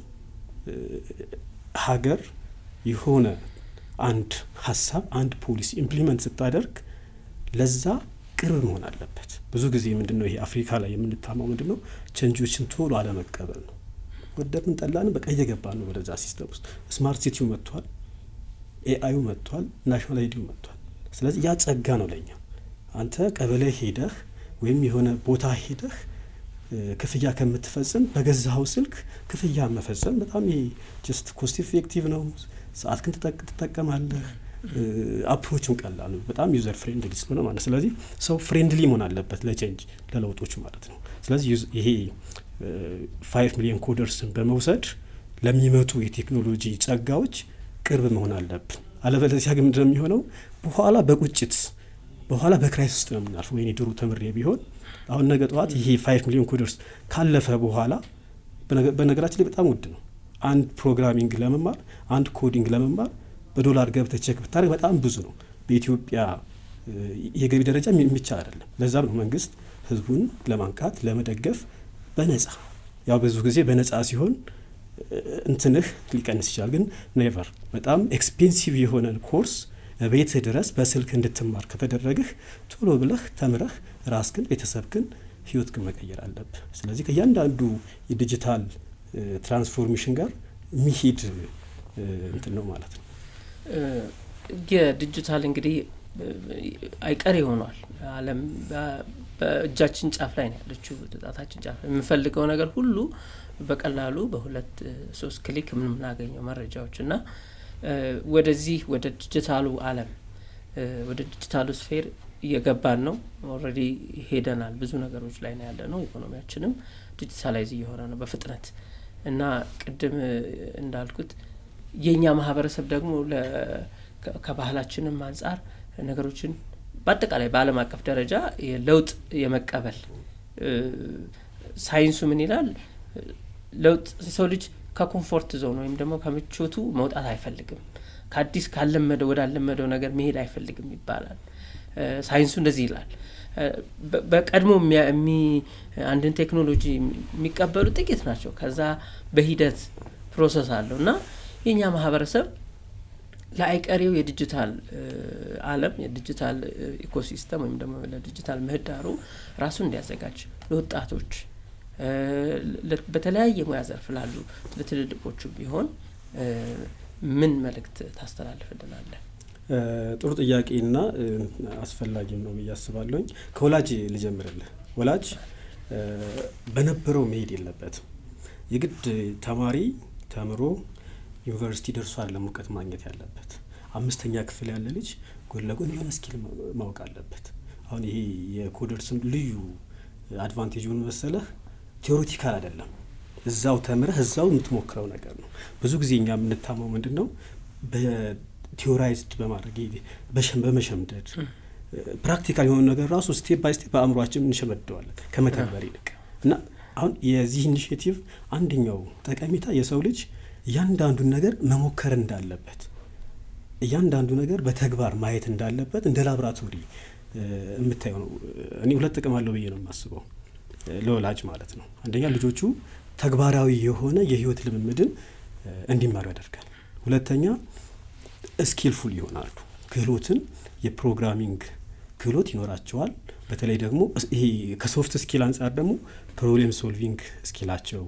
ሀገር የሆነ አንድ ሀሳብ አንድ ፖሊሲ ኢምፕሊመንት ስታደርግ ለዛ ቅርብ መሆን አለበት። ብዙ ጊዜ ምንድነው ይሄ አፍሪካ ላይ የምንታማው ምንድነው ቼንጆችን ቶሎ አለመቀበል ነው። ወደድን ጠላን በቃ እየገባ ነው ወደዛ ሲስተም ውስጥ። ስማርት ሲቲው መጥቷል፣ ኤአዩ መጥቷል፣ ናሽናል አይዲው መጥቷል። ስለዚህ ያ ጸጋ ነው ለኛ። አንተ ቀበሌ ሄደህ ወይም የሆነ ቦታ ሄደህ ክፍያ ከምትፈጽም በገዛው ስልክ ክፍያ መፈጸም በጣም ይሄ ጀስት ኮስት ኢፌክቲቭ ነው። ሰዓት ግን ትጠቀማለህ። አፕሮቹም ቀላል ነው። በጣም ዩዘር ፍሬንድሊ ስለሆነ ማለት ስለዚህ ሰው ፍሬንድሊ መሆን አለበት ለቼንጅ ለለውጦቹ ማለት ነው። ስለዚህ ይሄ 5 ሚሊዮን ኮደርስን በመውሰድ ለሚመጡ የቴክኖሎጂ ጸጋዎች ቅርብ መሆን አለብን። አለበለዚያ ግን ምንድነው የሚሆነው? በኋላ በቁጭት በኋላ በክራይሲስ ውስጥ ነው የምናልፈው። ወይኔ ድሮ ተምሬ ቢሆን አሁን ነገ ጠዋት ይሄ 5 ሚሊዮን ኮደርስ ካለፈ በኋላ በነገራችን ላይ በጣም ውድ ነው። አንድ ፕሮግራሚንግ ለመማር አንድ ኮዲንግ ለመማር በዶላር ገብተህ ቼክ ብታደርግ በጣም ብዙ ነው። በኢትዮጵያ የገቢ ደረጃ የሚቻል አይደለም። ለዛም ነው መንግስት ህዝቡን ለማንቃት ለመደገፍ በነጻ ያው ብዙ ጊዜ በነጻ ሲሆን እንትንህ ሊቀንስ ይችላል። ግን ኔቨር በጣም ኤክስፔንሲቭ የሆነ ኮርስ ቤትህ ድረስ በስልክ እንድትማር ከተደረግህ ቶሎ ብለህ ተምረህ ራስህን ቤተሰብህን ህይወትህን መቀየር አለብህ። ስለዚህ ከእያንዳንዱ የዲጂታል ትራንስፎርሜሽን ጋር የሚሄድ እንትን ነው ማለት ነው። የዲጂታል እንግዲህ አይቀሬ ሆኗል። ዓለም በእጃችን ጫፍ ላይ ነው ያለችው፣ ጣታችን ጫፍ ላይ የምንፈልገው ነገር ሁሉ በቀላሉ በ2-3 ክሊክ የምናገኘው መረጃዎች እና ወደዚህ ወደ ዲጂታሉ ዓለም ወደ ዲጂታሉ ስፌር እየገባን ነው። ኦልሬዲ ሄደናል። ብዙ ነገሮች ላይ ነው ያለ ነው። ኢኮኖሚያችንም ዲጂታላይዝ እየሆነ ነው በፍጥነት እና ቅድም እንዳልኩት የኛ ማህበረሰብ ደግሞ ከባህላችንም አንጻር ነገሮችን በአጠቃላይ በዓለም አቀፍ ደረጃ ለውጥ የመቀበል ሳይንሱ ምን ይላል? ለውጥ ሰው ልጅ ከኮምፎርት ዞን ወይም ደግሞ ከምቾቱ መውጣት አይፈልግም። ከአዲስ ካለመደው ወዳለመደው ነገር መሄድ አይፈልግም ይባላል። ሳይንሱ እንደዚህ ይላል። በቀድሞ አንድን ቴክኖሎጂ የሚቀበሉ ጥቂት ናቸው። ከዛ በሂደት ፕሮሰስ አለው እና የኛ ማህበረሰብ ለአይቀሬው የዲጂታል ዓለም የዲጂታል ኢኮሲስተም ወይም ደግሞ ለዲጂታል ምህዳሩ ራሱን እንዲያዘጋጅ ለወጣቶች በተለያየ ሙያ ዘርፍ ላሉ ለትልልቆቹ ቢሆን ምን መልእክት ታስተላልፍልናለህ? ጥሩ ጥያቄና አስፈላጊም ነው ብዬ አስባለሁኝ። ከወላጅ ልጀምርልህ። ወላጅ በነበረው መሄድ የለበትም። የግድ ተማሪ ተምሮ ዩኒቨርሲቲ ደርሷል ለሙቀት ማግኘት ያለበት። 5ኛ ክፍል ያለ ልጅ ጎን ለጎን የሆነ ስኪል ማወቅ አለበት። አሁን ይሄ የኮደርስም ልዩ አድቫንቴጁን መሰለህ ቴዎሬቲካል አይደለም። እዛው ተምረህ እዛው የምትሞክረው ነገር ነው። ብዙ ጊዜ እኛ የምንታመው ምንድነው በቲዮራይዝድ በማድረግ በመሸምደድ ፕራክቲካል የሆነ ነገር ራሱ ስቴፕ ባይ ስቴፕ በአእምሯችን እንሸመደዋለን ከመተግበር ይልቅ እና አሁን የዚህ ኢኒሺዬቲቭ አንደኛው ጠቀሜታ የሰው ልጅ እያንዳንዱን ነገር መሞከር እንዳለበት እያንዳንዱ ነገር በተግባር ማየት እንዳለበት እንደ ላብራቶሪ የምታየው ነው። እኔ 2 ጥቅም አለው ብዬ ነው የማስበው ለወላጅ ማለት ነው። አንደኛ ልጆቹ ተግባራዊ የሆነ የህይወት ልምምድን እንዲማሩ ያደርጋል። ሁለተኛ ስኪልፉል ይሆናሉ። ክህሎትን የፕሮግራሚንግ ክህሎት ይኖራቸዋል። በተለይ ደግሞ ይሄ ከሶፍት ስኪል አንጻር ደግሞ ፕሮብሌም ሶልቪንግ ስኪላቸው፣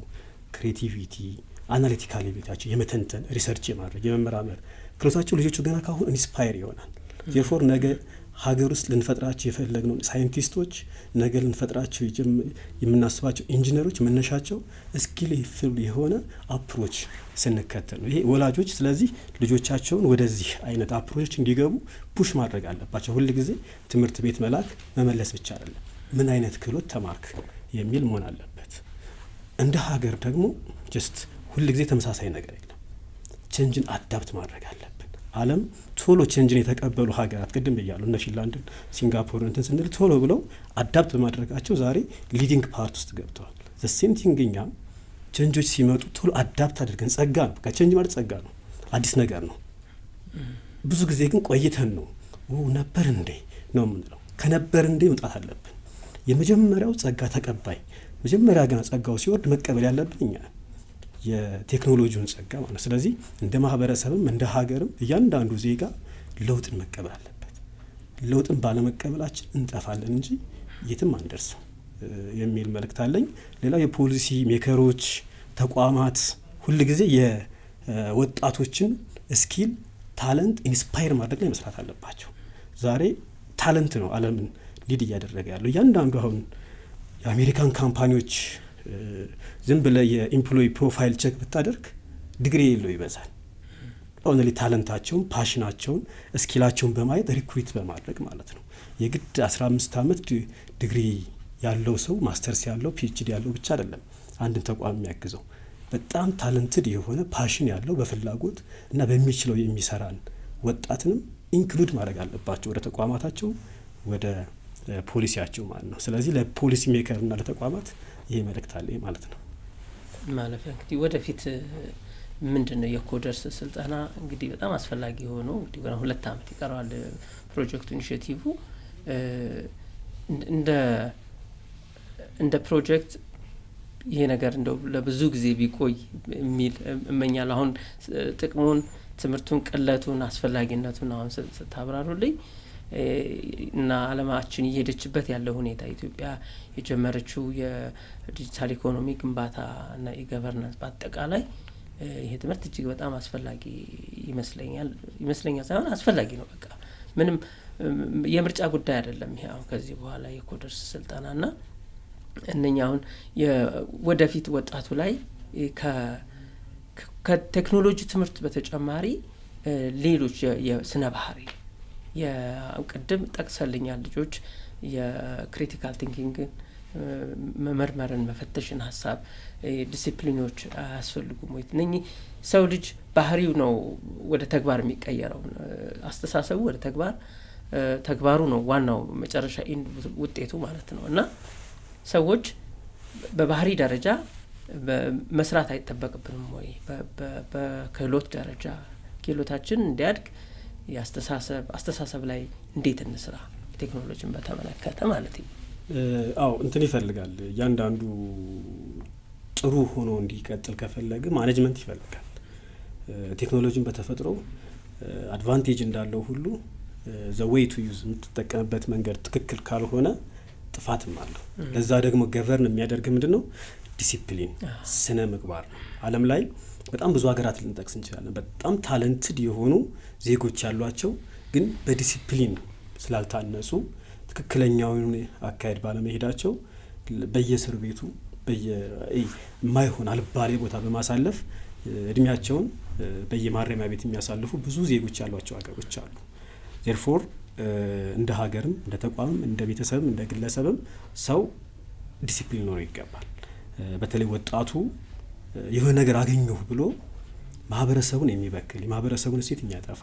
ክሬቲቪቲ፣ አናሊቲካል ቢታቸው፣ የመተንተን ሪሰርች የማድረግ የመመራመር ክህሎታቸው ልጆቹ ገና ካሁን ኢንስፓየር ይሆናል። ዜርፎር ነገ ሀገር ውስጥ ልንፈጥራቸው የፈለግነው ሳይንቲስቶች ነገ ልንፈጥራቸው የምናስባቸው ኢንጂነሮች መነሻቸው ስኪልፉል የሆነ አፕሮች ስንከተል ነው። ይሄ ወላጆች ስለዚህ ልጆቻቸውን ወደዚህ አይነት አፕሮች እንዲገቡ ፑሽ ማድረግ አለባቸው። ሁል ጊዜ ትምህርት ቤት መላክ መመለስ ብቻ አይደለም፣ ምን አይነት ክህሎት ተማርክ የሚል መሆን አለበት። እንደ ሀገር ደግሞ ጀስት ሁል ጊዜ ተመሳሳይ ነገር የለም። ቼንጅን አዳፕት ማድረግ አለብን። ዓለም ቶሎ ቼንጅን የተቀበሉ ሀገራት ቅድም ብያለሁ እነ ፊንላንድን ሲንጋፖርን እንትን ስንል ቶሎ ብለው አዳፕት በማድረጋቸው ዛሬ ሊዲንግ ፓርት ውስጥ ገብተዋል። ዘሴም ቲንግ እኛም ቼንጆች ሲመጡ ቶሎ አዳፕት አድርገን ጸጋ ነው። ከቼንጅ ማለት ጸጋ ነው፣ አዲስ ነገር ነው። ብዙ ጊዜ ግን ቆይተን ነው ነበር እንዴ ነው የምንለው። ከነበር እንዴ መምጣት አለብን። የመጀመሪያው ጸጋ ተቀባይ መጀመሪያ ገና ጸጋው ሲወርድ መቀበል ያለብን እኛ የቴክኖሎጂውን ጸጋ ማለት። ስለዚህ እንደ ማህበረሰብም እንደ ሀገርም እያንዳንዱ ዜጋ ለውጥን መቀበል አለበት። ለውጥን ባለመቀበላችን እንጠፋለን እንጂ የትም አንደርስም የሚል መልእክት አለኝ። ሌላው የፖሊሲ ሜከሮች ተቋማት ሁልጊዜ የወጣቶችን ስኪል ታለንት ኢንስፓየር ማድረግ ላይ መስራት አለባቸው። ዛሬ ታለንት ነው ዓለምን ሊድ እያደረገ ያለው። እያንዳንዱ አሁን የአሜሪካን ካምፓኒዎች ዝም ብለህ የኢምፕሎይ ፕሮፋይል ቼክ ብታደርግ ዲግሪ የለው ይበዛል። ኦንሊ ታለንታቸውን፣ ፓሽናቸውን፣ ስኪላቸውን በማየት ሪክሩት በማድረግ ማለት ነው። የግድ 15 ዓመት ዲግሪ ያለው ሰው ማስተርስ ያለው ፒኤችዲ ያለው ብቻ አይደለም አንድን ተቋም የሚያግዘው። በጣም ታለንትድ የሆነ ፓሽን ያለው በፍላጎት እና በሚችለው የሚሰራን ወጣትንም ኢንክሉድ ማድረግ አለባቸው ወደ ተቋማታቸው፣ ወደ ፖሊሲያቸው ማለት ነው። ስለዚህ ለፖሊሲ ሜከር እና ለተቋማት ይሄ መልእክት አለ ማለት ነው። ማለፊያ እንግዲህ ወደፊት ምንድን ነው የኮደርስ ስልጠና እንግዲህ በጣም አስፈላጊ ሆኖ እንግዲህ ወደ 2 ዓመት ይቀረዋል ፕሮጀክቱ ኢኒሼቲቭ እንደ ፕሮጀክት ይሄ ነገር እንደው ለብዙ ጊዜ ቢቆይ የሚል እመኛለሁ። አሁን ጥቅሙን፣ ትምህርቱን፣ ቅለቱን፣ አስፈላጊነቱን አሁን ስታብራሩልኝ እና ዓለማችን እየሄደችበት ያለው ሁኔታ ኢትዮጵያ የጀመረችው የዲጂታል ኢኮኖሚ ግንባታ እና የገቨርናንስ በአጠቃላይ ይሄ ትምህርት እጅግ በጣም አስፈላጊ ይመስለኛል ሳይሆን አስፈላጊ ነው። በቃ ምንም የምርጫ ጉዳይ አይደለም። ይሄ አሁን ከዚህ በኋላ የኮደርስ ስልጠናና እነኛ አሁን ወደፊት ወጣቱ ላይ ከቴክኖሎጂ ትምህርት በተጨማሪ ሌሎች የስነ ባህሪ ቅድም ጠቅሰልኛል። ልጆች የክሪቲካል ቲንኪንግን መመርመርን፣ መፈተሽን፣ ሀሳብ ዲሲፕሊኖች አያስፈልጉም ወይ? እነኚህ ሰው ልጅ ባህሪው ነው ወደ ተግባር የሚቀየረው። አስተሳሰቡ ወደ ተግባሩ ነው ዋናው መጨረሻ ውጤቱ ማለት ነው። እና ሰዎች በባህሪ ደረጃ መስራት አይጠበቅብንም ወይ? በክህሎት ደረጃ ክህሎታችን እንዲያድግ አስተሳሰብ ላይ እንዴት እንስራ? ቴክኖሎጂን በተመለከተ ማለት ነው። አዎ እንትን ይፈልጋል። እያንዳንዱ ጥሩ ሆኖ እንዲቀጥል ከፈለገ ማኔጅመንት ይፈልጋል። ቴክኖሎጂን በተፈጥሮ አድቫንቴጅ እንዳለው ሁሉ ዘ ዌይ ቱ ዩዝ የምትጠቀምበት መንገድ ትክክል ካልሆነ ጥፋትም አለው። ለዛ ደግሞ ገቨርን የሚያደርግ ምንድን ነው? ዲሲፕሊን፣ ስነ ምግባር ነው። ዓለም ላይ በጣም ብዙ ሀገራት ልንጠቅስ እንችላለን። በጣም ታለንትድ የሆኑ ዜጎች ያሏቸው ግን በዲሲፕሊን ስላልታነጹ ትክክለኛውን አካሄድ ባለመሄዳቸው በየእስር ቤቱ የማይሆን አልባሌ ቦታ በማሳለፍ እድሜያቸውን በየማረሚያ ቤት የሚያሳልፉ ብዙ ዜጎች ያሏቸው ሀገሮች አሉ። ዜርፎር እንደ ሀገርም እንደ ተቋምም እንደ ቤተሰብም እንደ ግለሰብም ሰው ዲሲፕሊን ኖሮ ይገባል። በተለይ ወጣቱ የሆነ ነገር አገኘሁ ብሎ ማህበረሰቡን የሚበክል የማህበረሰቡን እሴት የሚያጠፋ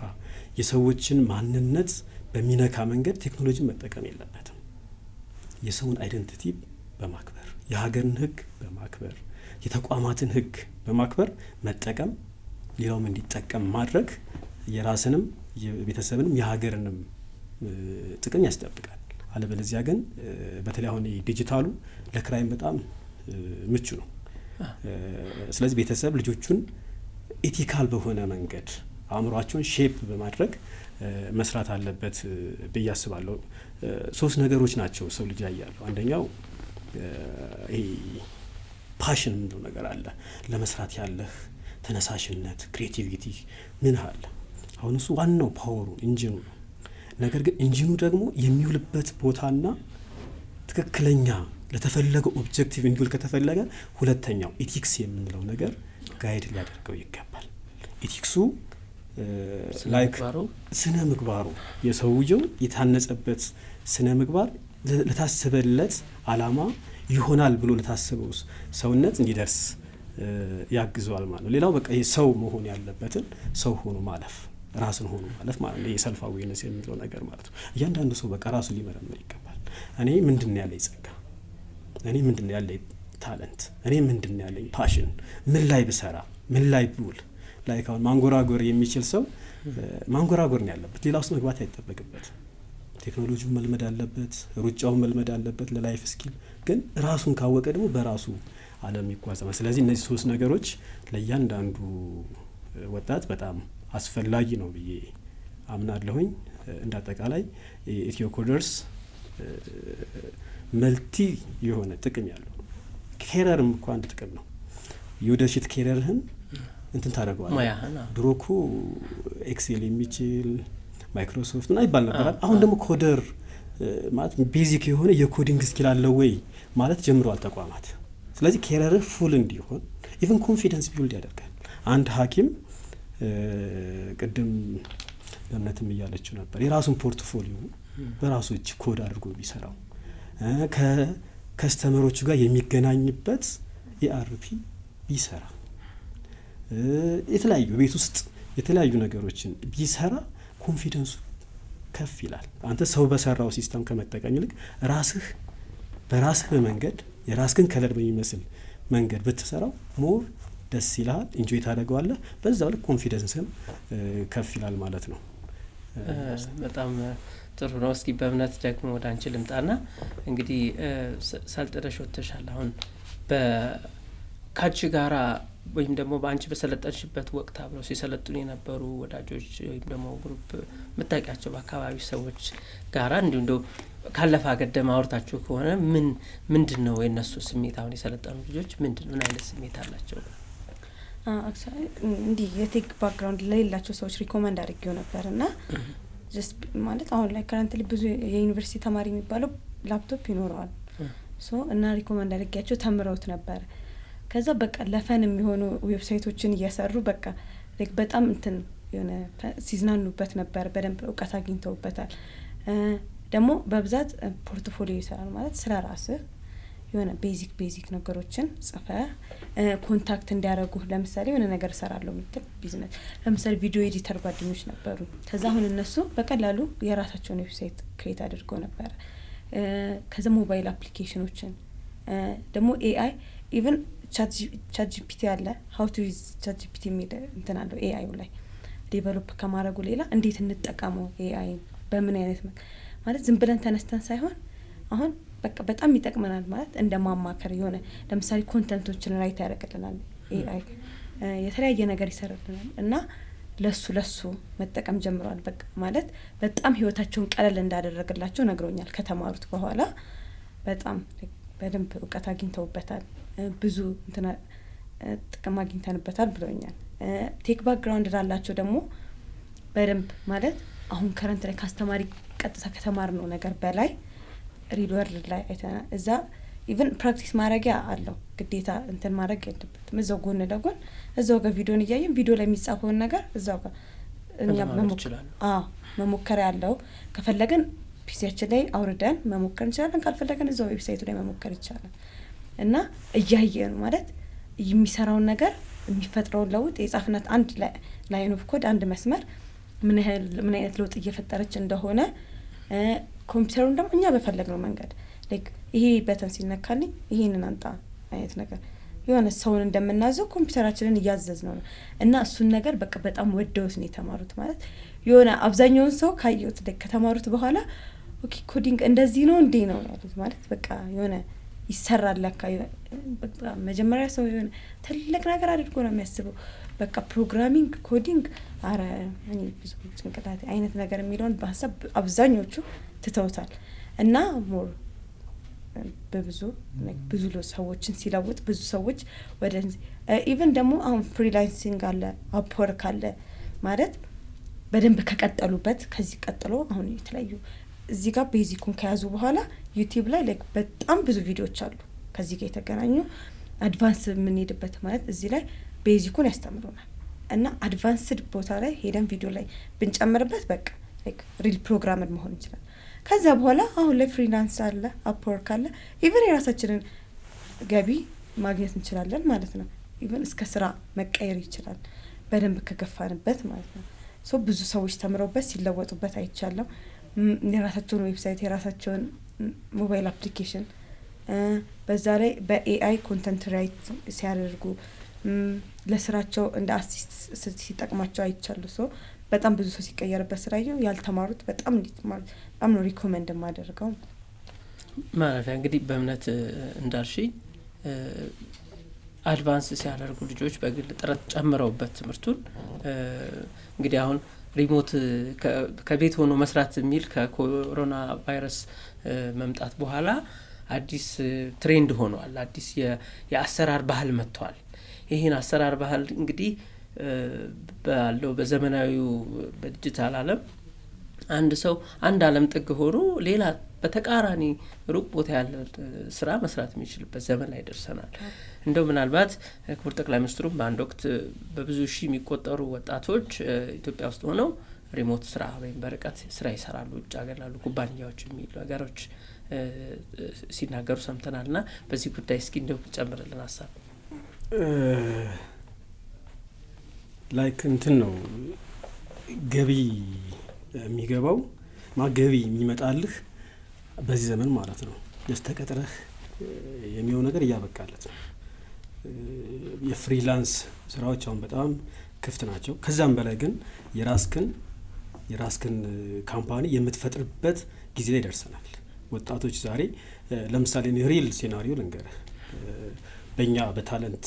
የሰዎችን ማንነት በሚነካ መንገድ ቴክኖሎጂን መጠቀም የለበትም። የሰውን አይደንቲቲ በማክበር የሀገርን ሕግ በማክበር የተቋማትን ሕግ በማክበር መጠቀም፣ ሌላውም እንዲጠቀም ማድረግ የራስንም የቤተሰብንም የሀገርንም ጥቅም ያስጠብቃል። አለበለዚያ ግን በተለይ አሁን ዲጂታሉ ለክራይም በጣም ምቹ ነው። ስለዚህ ቤተሰብ ልጆቹን ኢቲካል በሆነ መንገድ አእምሯቸውን ሼፕ በማድረግ መስራት አለበት ብዬ አስባለሁ። 3 ነገሮች ናቸው ሰው ልጅ ያያለው። አንደኛው ይሄ ፓሽን የምንለው ነገር አለ። ለመስራት ያለህ ተነሳሽነት፣ ክሬቲቪቲ ምን አለ። አሁን እሱ ዋናው ፓወሩ ኢንጂኑ ነው። ነገር ግን ኢንጂኑ ደግሞ የሚውልበት ቦታና ትክክለኛ ለተፈለገው ኦብጀክቲቭ እንዲውል ከተፈለገ ሁለተኛው ኢቲክስ የምንለው ነገር ጋይድ ሊያደርገው ይገባል። ኢቲክሱ ላይክ ስነ ምግባሩ የሰውየው የታነጸበት ስነ ምግባር ለታሰበለት አላማ ይሆናል ብሎ ለታሰበው ሰውነት እንዲደርስ ያግዘዋል ማለት ነው። ሌላው በቃ ሰው መሆን ያለበትን ሰው ሆኖ ማለፍ፣ ራስን ሆኖ ማለፍ ማለት ነው። የሰልፍ አዌርነስ የሚለው ነገር ማለት ነው። እያንዳንዱ ሰው በቃ ራሱን ሊመረምር ይገባል። እኔ ምንድን ነው ያለኝ ጸጋ? እኔ ምንድን ነው ያለኝ ታለንት? እኔ ምንድን ነው ያለኝ ፓሽን? ምን ላይ ብሰራ፣ ምን ላይ ብውል? ላይክ አሁን ማንጎራጎር የሚችል ሰው ማንጎራጎር ነው ያለበት፣ ሌላ ውስጥ መግባት አይጠበቅበት። ቴክኖሎጂውን መልመድ አለበት፣ ሩጫውን መልመድ አለበት ለላይፍ ስኪል። ግን ራሱን ካወቀ ደግሞ በራሱ ዓለም ይጓዛል። ስለዚህ እነዚህ 3 ነገሮች ለእያንዳንዱ ወጣት በጣም አስፈላጊ ነው ብዬ አምናለሁኝ። እንዳጠቃላይ ኢትዮ ኮደርስ መልቲ የሆነ ጥቅም ያለው ኬሪየርም እኮ አንድ ጥቅም ነው። የወደፊት ኬሪየርህን እንትን ታደርገዋለህ። ድሮ እኮ ኤክሴል የሚችል ማይክሮሶፍት ና ይባል ነበራል። አሁን ደግሞ ኮደር ማለት ቤዚክ የሆነ የኮዲንግ ስኪል አለው ወይ ማለት ጀምረዋል ተቋማት። ስለዚህ ኬሪየር ፉል እንዲሆን ኢቭን ኮንፊደንስ ቢልድ ያደርጋል። አንድ ሐኪም ቅድም በእምነትም እያለችው ነበር የራሱን ፖርትፎሊዮ በራሱ እጅ ኮድ አድርጎ ቢሰራው ከከስተመሮቹ ጋር የሚገናኝበት ERP ቢሰራ የተለያዩ ቤት ውስጥ የተለያዩ ነገሮችን ቢሰራ ኮንፊደንሱ ከፍ ይላል። አንተ ሰው በሰራው ሲስተም ከመጠቀም ይልቅ ራስህ በራስህ በመንገድ የራስህን ከለር በሚመስል መንገድ ብትሰራው ሞር ደስ ይላል፣ ኢንጆይ ታደርገዋለህ። በዛው ልክ ኮንፊደንስም ከፍ ይላል ማለት ነው። በጣም ጥሩ ነው። እስኪ በእምነት ደግሞ ወደ አንቺ ልምጣና እንግዲህ ሰልጥነሽ ወጥተሻል። አሁን በካንቺ ጋራ ወይም ደግሞ በአንቺ በሰለጠንሽበት ወቅት አብረው ሲሰለጥኑ የነበሩ ወዳጆች ወይም ደግሞ ግሩፕ የምታውቂያቸው በአካባቢ ሰዎች ጋራ እንዲሁ እንደው ካለፈ ገደማ አውርታችሁ ከሆነ ምንድን ነው የእነሱ ስሜት? አሁን የሰለጠኑ ልጆች ምን አይነት ስሜት አላቸው? እንዲህ የቴክ ባክግራውንድ ለሌላቸው ሰዎች ሪኮመንድ አድርጌው ነበር እና ጀስት ማለት አሁን ላይ ከረንትሊ ብዙ የዩኒቨርሲቲ ተማሪ የሚባለው ላፕቶፕ ይኖረዋል እና ሪኮመንድ አድርጌያቸው ተምረውት ነበር። ከዛ በቃ ለፈን የሚሆኑ ዌብሳይቶችን እየሰሩ በቃ በጣም እንትን የሆነ ሲዝናኑበት ነበር። በደንብ እውቀት አግኝተውበታል። ደግሞ በብዛት ፖርትፎሊዮ ይሰራል ማለት ስለ ራስህ የሆነ ቤዚክ ነገሮችን ጽፈ ኮንታክት እንዲያደርጉ ለምሳሌ የሆነ ነገር እሰራለሁ ምትል ቢዝነስ ለምሳሌ ቪዲዮ ኤዲተር ጓደኞች ነበሩ። ከዛ አሁን እነሱ በቀላሉ የራሳቸውን ዌብሳይት ክሬት አድርገው ነበር። ከዛ ሞባይል አፕሊኬሽኖችን ደግሞ AI ኢቭን ChatGPT አለ how to use ChatGPT የሚል እንትን አለው AI ላይ ዴቨሎፕ ከማድረጉ ሌላ እንዴት እንጠቀመው AI በምን አይነት ማለት ዝም ብለን ተነስተን ሳይሆን አሁን በቃ በጣም ይጠቅመናል ማለት እንደማማከር የሆነ ለምሳሌ ኮንተንቶችን ራይት ያደርግልናል AI የተለያየ ነገር ይሰራልናል እና ለሱ መጠቀም ጀምሯል። በቃ ማለት በጣም ህይወታቸውን ቀለል እንዳደረገላቸው ነግሮኛል። ከተማሩት በኋላ በጣም በደንብ እውቀት አግኝተውበታል። ብዙ ጥቅም አግኝተንበታል ብሎኛል። ቴክ ባክግራውንድ ላላቸው ደግሞ በደንብ ማለት አሁን ከረንት ላይ ካስተማሪ ቀጥታ ከተማር ነው ነገር በላይ ሪል ወርልድ ላይ እዛ ኢቭን ፕራክቲስ ማድረጊያ አለው ግዴታ እንትን ማድረግ የለበትም። እዛው ጎን ለጎን እዛው ጋር ቪዲዮን እያየን ቪዲዮ ላይ የሚጻፈውን ነገር እዛው ጋር እኛ መሞከር ያለው ከፈለገን ፒሲያችን ላይ አውርደን መሞከር እንችላለን። ካልፈለገን እዛው ዌብሳይቱ ላይ መሞከር ይቻላል እና እያየን ማለት የሚሰራውን ነገር የሚፈጥረውን ለውጥ የጻፍናት አንድ ላይን ኦፍ ኮድ አንድ መስመር ምን አይነት ለውጥ እየፈጠረች እንደሆነ ኮምፒውተሩን ደግሞ እኛ በፈለግነው መንገድ ይሄ በተን ሲነካልኝ ይሄንን አንጣ አይነት ነገር የሆነ ሰውን እንደምናዘው ኮምፒውተራችንን እያዘዝነው ነው እና እሱን ነገር በቃ በጣም ወደውት ነው የተማሩት። ማለት የሆነ አብዛኛውን ሰው ካየሁት ከተማሩት በኋላ ኦኬ ኮዲንግ እንደዚህ ነው እንዴ ነው ያሉት። ማለት በቃ የሆነ ይሰራል ለካ በቃ መጀመሪያ ሰው የሆነ ትልቅ ነገር አድርጎ ነው የሚያስበው። በቃ ፕሮግራሚንግ ኮዲንግ አረ እኔ ብዙ ጭንቅላቴ አይነት ነገር የሚለውን በሀሳብ አብዛኞቹ ትተውታል እና ሞር በብዙ ሰዎችን ሲለውጥ ብዙ ሰዎች ወደ ኢቭን ደግሞ አሁን ፍሪላንሲንግ አለ አፕወርክ አለ ማለት በደንብ ከቀጠሉበት ከዚህ ቀጥሎ አሁን የተለያዩ እዚህ ጋር ቤዚኩን ከያዙ በኋላ ዩቲዩብ ላይ በጣም ብዙ ቪዲዮዎች አሉ ከዚህ ጋር የተገናኙ አድቫንስ የምንሄድበት ማለት እዚህ ላይ ቤዚኩን ያስተምሩናል እና አድቫንስድ ቦታ ላይ ሄደን ቪዲዮ ላይ ብንጨምርበት በቃ ሪል ፕሮግራመር መሆን ይችላል። ከዛ በኋላ አሁን ላይ ፍሪላንስ አለ አፕወርክ አለ ኢቭን የራሳችንን ገቢ ማግኘት እንችላለን ማለት ነው። ኢቭን እስከ ስራ መቀየር ይችላል በደንብ ከገፋንበት ማለት ነው። ሶ ብዙ ሰዎች ተምረውበት ሲለወጡበት አይቻለሁ። የራሳቸውን ዌብሳይት የራሳቸውን ሞባይል አፕሊኬሽን በዛ ላይ በኤአይ ኮንተንት ራይት ሲያደርጉ ለስራቸው እንደ አሲስት ሲጠቅማቸው አይቻሉ። ሶ በጣም ብዙ ሰው ሲቀየርበት ስራየው ያልተማሩት በጣም እንዲተማሩ በጣም ነው ሪኮመንድ ማደርገው ማለት ነው። እንግዲህ በእምነት እንዳልሽ አድቫንስ ሲያደርጉ ልጆች በግል ጥረት ጨምረውበት ትምህርቱን እንግዲህ አሁን ሪሞት ከቤት ሆኖ መስራት የሚል ከኮሮና ቫይረስ መምጣት በኋላ አዲስ ትሬንድ ሆኗል። አዲስ የአሰራር ባህል መጥቷል። ይሄን አሰራር ባህል እንግዲህ ባለው በዘመናዊው በዲጂታል ዓለም አንድ ሰው አንድ ዓለም ጥግ ሆኖ ሌላ በተቃራኒ ሩቅ ቦታ ያለ ስራ መስራት የሚችልበት ዘመን ላይ ደርሰናል። እንደው ምናልባት ክቡር ጠቅላይ ሚኒስትሩም በአንድ ወቅት በብዙ ሺህ የሚቆጠሩ ወጣቶች ኢትዮጵያ ውስጥ ሆነው ሪሞት ስራ ወይም በርቀት ስራ ይሰራሉ ውጭ ሀገር ላሉ ኩባንያዎች የሚሉ ነገሮች ሲናገሩ ሰምተናል። ና በዚህ ጉዳይ እስኪ እንደው ጨምርልን ሀሳብ። ላይክ እንትን ነው ገቢ የሚገባው ገቢ የሚመጣልህ በዚህ ዘመን ማለት ነው። ተቀጥረህ የሚሆን ነገር እያበቃለት ነው። የፍሪላንስ ስራዎች አሁን በጣም ክፍት ናቸው። ከዛም በላይ ግን የራስክን ካምፓኒ የምትፈጥርበት ጊዜ ላይ ደርሰናል። ወጣቶች ዛሬ ለምሳሌ ሪል ሴናሪዮ ልንገርህ። በእኛ በታለንት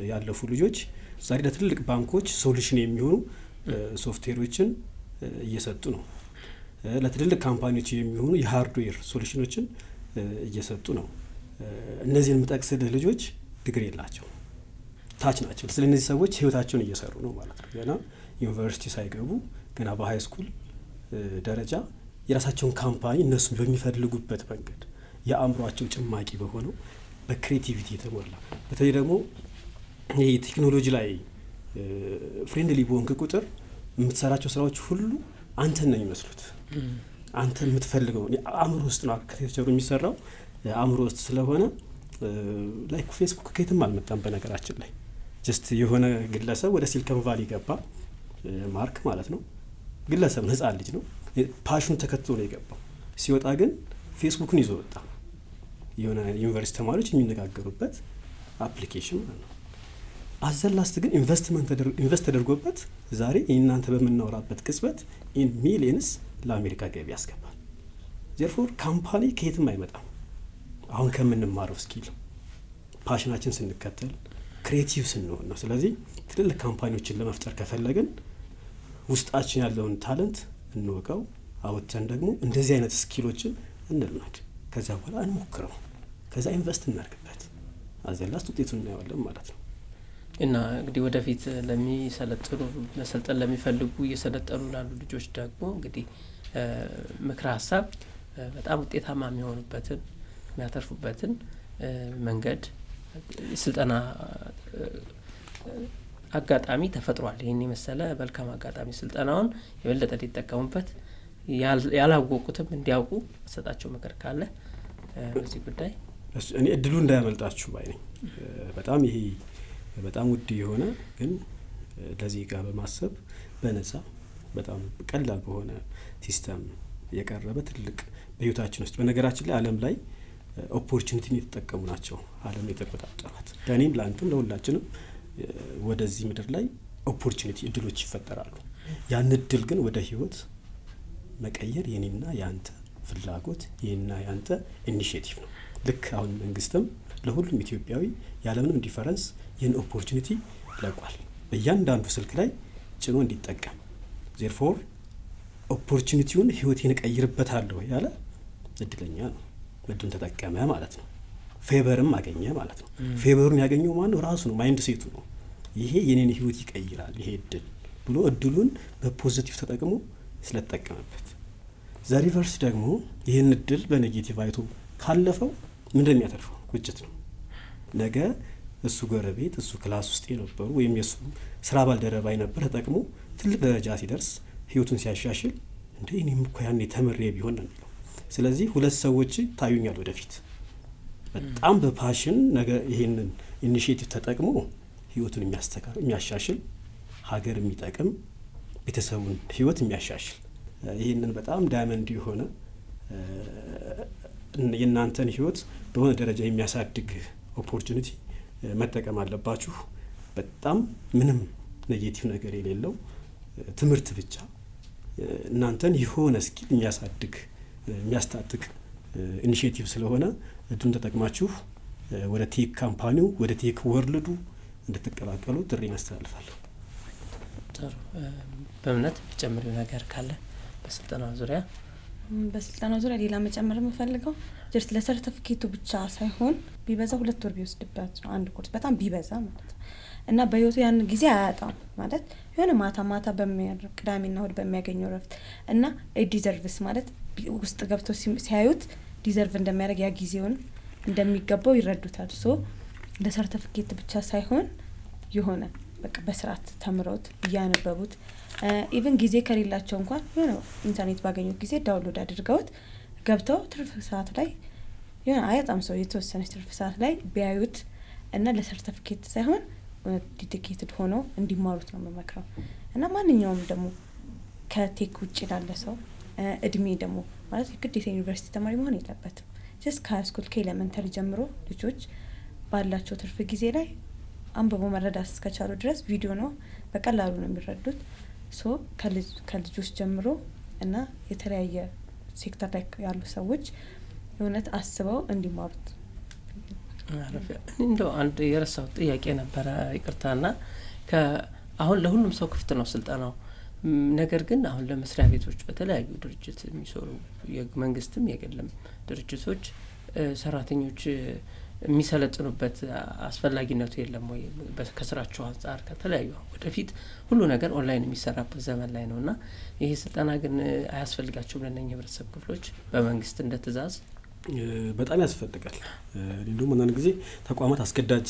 ያለፉ ልጆች ዛሬ ለትልልቅ ባንኮች ሶሉሽን የሚሆኑ ሶፍትዌሮችን እየሰጡ ነው። ለትልልቅ ካምፓኒዎች የሚሆኑ የሃርድዌር ሶሉሽኖችን እየሰጡ ነው። እነዚህን የምጠቅስልህ ልጆች ዲግሪ የላቸው ታች ናቸው። ስለ እነዚህ ሰዎች ህይወታቸውን እየሰሩ ነው ማለት ነው። ገና ዩኒቨርሲቲ ሳይገቡ ገና በሀይ ስኩል ደረጃ የራሳቸውን ካምፓኒ እነሱ በሚፈልጉበት መንገድ የአእምሯቸው ጭማቂ በሆነው በክሬቲቪቲ የተሞላ በተለይ ደግሞ ይሄ ቴክኖሎጂ ላይ ፍሬንድሊ በሆንክ ቁጥር የምትሰራቸው ስራዎች ሁሉ አንተን ነው የሚመስሉት። አንተ የምትፈልገው አእምሮ ውስጥ ነው አርክቴክቸሩ የሚሰራው አእምሮ ውስጥ ስለሆነ ላይክ ፌስቡክ ከየትም አልመጣም። በነገራችን ላይ ጀስት የሆነ ግለሰብ ወደ ሲሊኮን ቫሊ ገባ፣ ማርክ ማለት ነው። ግለሰብ ህፃን ልጅ ነው፣ ፓሽኑ ተከትሎ ነው የገባው። ሲወጣ ግን ፌስቡክን ይዞ ወጣ። የሆነ ዩኒቨርሲቲ ተማሪዎች የሚነጋገሩበት አፕሊኬሽን ማለት ነው። አዘላስት ግን ኢንቨስት ተደርጎበት ዛሬ እናንተ በምናወራበት ቅጽበት ኢን ሚሊየንስ ለአሜሪካ ገቢ ያስገባል። ዜርፎር ካምፓኒ ከየትም አይመጣም። አሁን ከምንማረው ስኪል ፓሽናችን ስንከተል ክሬቲቭ ስንሆን ነው። ስለዚህ ትልልቅ ካምፓኒዎችን ለመፍጠር ከፈለግን ውስጣችን ያለውን ታለንት እንወቀው፣ አውጥተን ደግሞ እንደዚህ አይነት ስኪሎችን እንልመድ። ከዛ በኋላ እንሞክረው፣ ከዛ ኢንቨስት እናርግበት። አዘላስት ውጤቱን እናየዋለን ማለት ነው። እና እንግዲህ ወደፊት ለሚሰለጥኑ መሰልጠን ለሚፈልጉ እየሰለጠኑ ላሉ ልጆች ደግሞ እንግዲህ ምክረ ሀሳብ በጣም ውጤታማ የሚሆኑበትን የሚያተርፉበትን መንገድ ስልጠና አጋጣሚ ተፈጥሯል። ይህን የመሰለ መልካም አጋጣሚ ስልጠናውን የበለጠ ሊጠቀሙበት ያላወቁትም እንዲያውቁ ሰጣቸው ምክር ካለ በዚህ ጉዳይ እኔ እድሉ እንዳያመልጣችሁ ባይ ነኝ። በጣም ይሄ በጣም ውድ የሆነ ግን ለዚህ ጋር በማሰብ በነጻ በጣም ቀላል በሆነ ሲስተም የቀረበ ትልቅ በህይወታችን ውስጥ በነገራችን ላይ ዓለም ላይ ኦፖርቹኒቲን የተጠቀሙ ናቸው። ዓለም የተቆጣጠሯት ለእኔም ለአንተም ለሁላችንም ወደዚህ ምድር ላይ ኦፖርቹኒቲ እድሎች ይፈጠራሉ። ያን እድል ግን ወደ ህይወት መቀየር የኔና ያንተ ፍላጎት የኔና ያንተ ኢኒሺዬቲቭ ነው። ልክ አሁን መንግስትም ለሁሉም ኢትዮጵያዊ ያለምንም ዲፈረንስ ይህን ኦፖርቹኒቲ ለቋል። በእያንዳንዱ ስልክ ላይ ጭኖ እንዲጠቀም ዜርፎር ኦፖርቹኒቲውን ህይወቴን እቀይርበታለሁ ያለ እድለኛ ነው። እድሉን ተጠቀመ ማለት ነው። ፌቨርም አገኘ ማለት ነው። ፌቨሩን ያገኘው ማን ነው? ራሱ ነው። ማይንድ ሴቱ ነው። ይሄ የኔን ህይወት ይቀይራል ይሄ እድል ብሎ እድሉን በፖዚቲቭ ተጠቅሞ ስለተጠቀመበት። ዘሪቨርስ ደግሞ ይህን እድል በኔጌቲቭ አይቶ ካለፈው ምንድን የሚያተርፈው ቁጭት ነው። ነገ እሱ ጎረቤት እሱ ክላስ ውስጥ የነበሩ ወይም የሱ ስራ ባልደረባ የነበረ ተጠቅሞ ትልቅ ደረጃ ሲደርስ ህይወቱን ሲያሻሽል እንደ እኔም እኮ ያኔ ተምሬ ቢሆን ነው የሚለው። ስለዚህ ሁለት ሰዎች ታዩኛል ወደፊት በጣም በፓሽን ነገ ይሄንን ኢኒሺዬቲቭ ተጠቅሞ ህይወቱን የሚያሻሽል ሀገር የሚጠቅም ቤተሰቡን ህይወት የሚያሻሽል ይሄንን በጣም ዳይመንድ የሆነ የእናንተን ህይወት በሆነ ደረጃ የሚያሳድግ ኦፖርቹኒቲ መጠቀም አለባችሁ። በጣም ምንም ኔጌቲቭ ነገር የሌለው ትምህርት ብቻ እናንተን የሆነ ስኪል የሚያሳድግ የሚያስታጥቅ ኢኒሺዬቲቭ ስለሆነ እዱን ተጠቅማችሁ ወደ ቴክ ካምፓኒው ወደ ቴክ ወርልዱ እንድትቀላቀሉ ጥሪ እናስተላልፋለሁ። ጥሩ። በእምነት ጨምሪው ነገር ካለ በስልጠናው ዙሪያ ሌላ መጨመር የምፈልገው ጀስት ለሰርቲፊኬቱ ብቻ ሳይሆን ቢበዛ 2 ወር ቢወስድበት ነው አንድ ኮርስ በጣም ቢበዛ ማለት ነው። እና በህይወቱ ያን ጊዜ አያጣም ማለት የሆነ ማታ በሚያደርግ ቅዳሜና እሁድ በሚያገኘው ረፍት እና ዲዘርቭስ ማለት ውስጥ ገብተው ሲያዩት ዲዘርቭ እንደሚያደርግ ያ ጊዜውን እንደሚገባው ይረዱታል። ሶ ለሰርተፊኬት ብቻ ሳይሆን የሆነ በቃ በስርዓት ተምረውት እያነበቡት ኢቭን ጊዜ ከሌላቸው እንኳን የሆነ ኢንተርኔት ባገኙት ጊዜ ዳውንሎድ አድርገውት ገብተው ትርፍ ሰዓት ላይ የሆነ አያጣም ሰው የተወሰነች ትርፍ ሰዓት ላይ ቢያዩት እና ለሰርተፊኬት ሳይሆን ዲዲኬትድ ሆኖ እንዲማሩት ነው የምመክረው። እና ማንኛውም ደግሞ ከቴክ ውጭ ላለ ሰው እድሜ ደግሞ ማለት ግዴታ ዩኒቨርሲቲ ተማሪ መሆን የለበትም። ጀስት ከሃይስኩል ከኤሌመንተሪ ጀምሮ ልጆች ባላቸው ትርፍ ጊዜ ላይ አንብቦ መረዳት እስከቻሉ ድረስ ቪዲዮ ነው በቀላሉ ነው የሚረዱት። ሶ ከልጆች ጀምሮ እና የተለያየ ሴክተር ላይ ያሉ ሰዎች እውነት አስበው እንዲማሩት። እንደው አንድ የረሳው ጥያቄ ነበረ ይቅርታና አሁን ለሁሉም ሰው ክፍት ነው ስልጠናው። ነገር ግን አሁን ለመስሪያ ቤቶች በተለያዩ ድርጅት የሚሰሩ የመንግስትም የግልም ድርጅቶች ሰራተኞች የሚሰለጥኑበት አስፈላጊነቱ የለም ወይ? ከስራቸው አንጻር ከተለያዩ ወደፊት ሁሉ ነገር ኦንላይን የሚሰራበት ዘመን ላይ ነውና ይሄ ስልጠና ግን አያስፈልጋቸውም ለነኛ ህብረተሰብ ክፍሎች በመንግስት እንደ ትእዛዝ? በጣም ያስፈልጋል። እንደውም አንዳንድ ጊዜ ተቋማት አስገዳጅ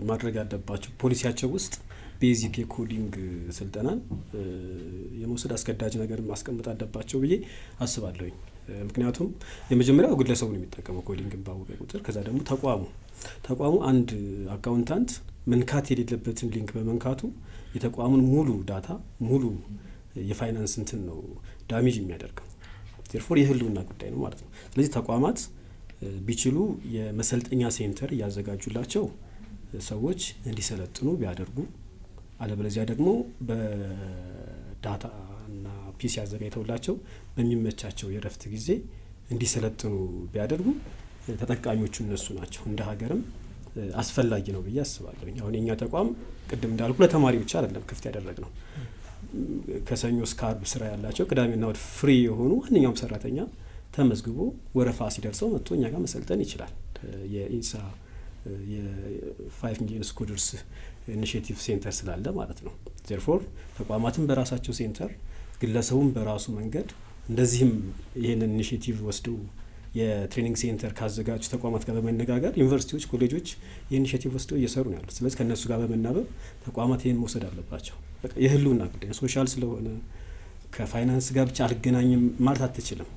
ማድረግ ያለባቸው ፖሊሲያቸው ውስጥ ቤዚክ የኮዲንግ ስልጠናን የመውሰድ አስገዳጅ ነገር ማስቀመጥ አለባቸው ብዬ አስባለሁኝ። ምክንያቱም የመጀመሪያው ግለሰቡ ነው የሚጠቀመው ኮዲንግን ባወቀ ቁጥር። ከዛ ደግሞ ተቋሙ አንድ አካውንታንት መንካት የሌለበትን ሊንክ በመንካቱ የተቋሙን ሙሉ ዳታ ሙሉ የፋይናንስ እንትን ነው ዳሜጅ የሚያደርገው። ቴርፎር የህልውና ጉዳይ ነው ማለት ነው። ስለዚህ ተቋማት ቢችሉ የመሰልጠኛ ሴንተር እያዘጋጁላቸው ሰዎች እንዲሰለጥኑ ቢያደርጉ፣ አለበለዚያ ደግሞ በዳታ እና ፒሲ አዘጋጅተውላቸው በሚመቻቸው የረፍት ጊዜ እንዲሰለጥኑ ቢያደርጉ ተጠቃሚዎቹ እነሱ ናቸው። እንደ ሀገርም አስፈላጊ ነው ብዬ አስባለሁ። አሁን የኛ ተቋም ቅድም እንዳልኩ ለተማሪ ብቻ አይደለም ክፍት ያደረግነው። ከሰኞ እስከ አርብ ስራ ያላቸው ቅዳሜና እሁድ ፍሪ የሆኑ ማንኛውም ሰራተኛ ተመዝግቦ ወረፋ ሲደርሰው መጥቶ እኛ ጋር መሰልጠን ይችላል። የኢንሳ የ5 ሚሊዮን ኮደርስ ኢኒሼቲቭ ሴንተር ስላለ ማለት ነው። ዜርፎር ተቋማትን በራሳቸው ሴንተር፣ ግለሰቡን በራሱ መንገድ እንደዚህም ይህንን ኢኒሼቲቭ ወስደው የትሬኒንግ ሴንተር ካዘጋጁ ተቋማት ጋር በመነጋገር ዩኒቨርሲቲዎች፣ ኮሌጆች የኢኒሼቲቭ ወስደው እየሰሩ ነው ያሉት። ስለዚህ ከእነሱ ጋር በመናበብ ተቋማት ይህን መውሰድ አለባቸው። የህልውና ጉዳይ ሶሻል ስለሆነ ከፋይናንስ ጋር ብቻ አልገናኝም ማለት አትችልም።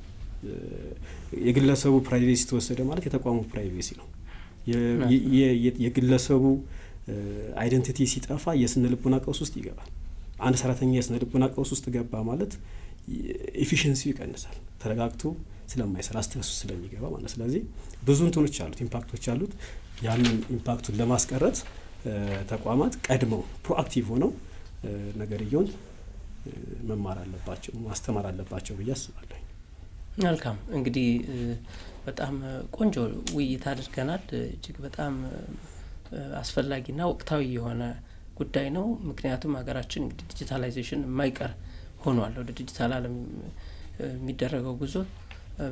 የግለሰቡ ፕራይቬሲ ተወሰደ ማለት የተቋሙ ፕራይቬሲ ነው። የግለሰቡ አይደንቲቲ ሲጠፋ የስነ ልቦና ቀውስ ውስጥ ይገባል። አንድ ሰራተኛ የስነ ልቦና ቀውስ ውስጥ ገባ ማለት ኤፊሽንሲው ይቀንሳል። ተረጋግቶ ስለማይሰራ ስትረስ ስለሚገባ ማለት። ስለዚህ ብዙ እንትኖች አሉት፣ ኢምፓክቶች አሉት። ያንን ኢምፓክቱን ለማስቀረት ተቋማት ቀድመው ፕሮአክቲቭ ሆነው ነገርየውን መማር አለባቸው፣ ማስተማር አለባቸው ብዬ አስባለሁ። መልካም እንግዲህ በጣም ቆንጆ ውይይት አድርገናል። እጅግ በጣም አስፈላጊና ወቅታዊ የሆነ ጉዳይ ነው። ምክንያቱም ሀገራችን እንግዲህ ዲጂታላይዜሽን የማይቀር ሆኗል። ወደ ዲጂታል ዓለም የሚደረገው ጉዞ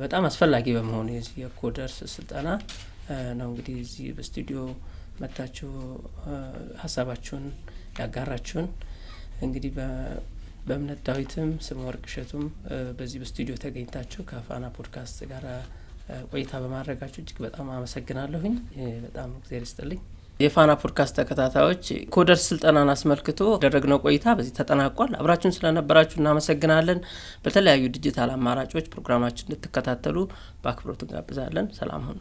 በጣም አስፈላጊ በመሆኑ የዚህ የኮደርስ ስልጠና ነው እንግዲህ እዚህ በስቱዲዮ መታችሁ ሀሳባችሁን ያጋራችሁን። እንግዲህ በእምነት ዳዊትም ስምወርቅ እሸቱም በዚህ በስቱዲዮ ተገኝታችሁ ከፋና ፖድካስት ጋር ቆይታ በማድረጋችሁ እጅግ በጣም አመሰግናለሁኝ። በጣም እግዚአብሔር ይስጥልኝ። የፋና ፖድካስት ተከታታዮች ኮደርስ ስልጠናን አስመልክቶ ያደረግነው ቆይታ በዚህ ተጠናቋል። አብራችሁን ስለነበራችሁ እናመሰግናለን። በተለያዩ ዲጂታል አማራጮች ፕሮግራማችን እንድትከታተሉ በአክብሮት እንጋብዛለን። ሰላም ሁኑ።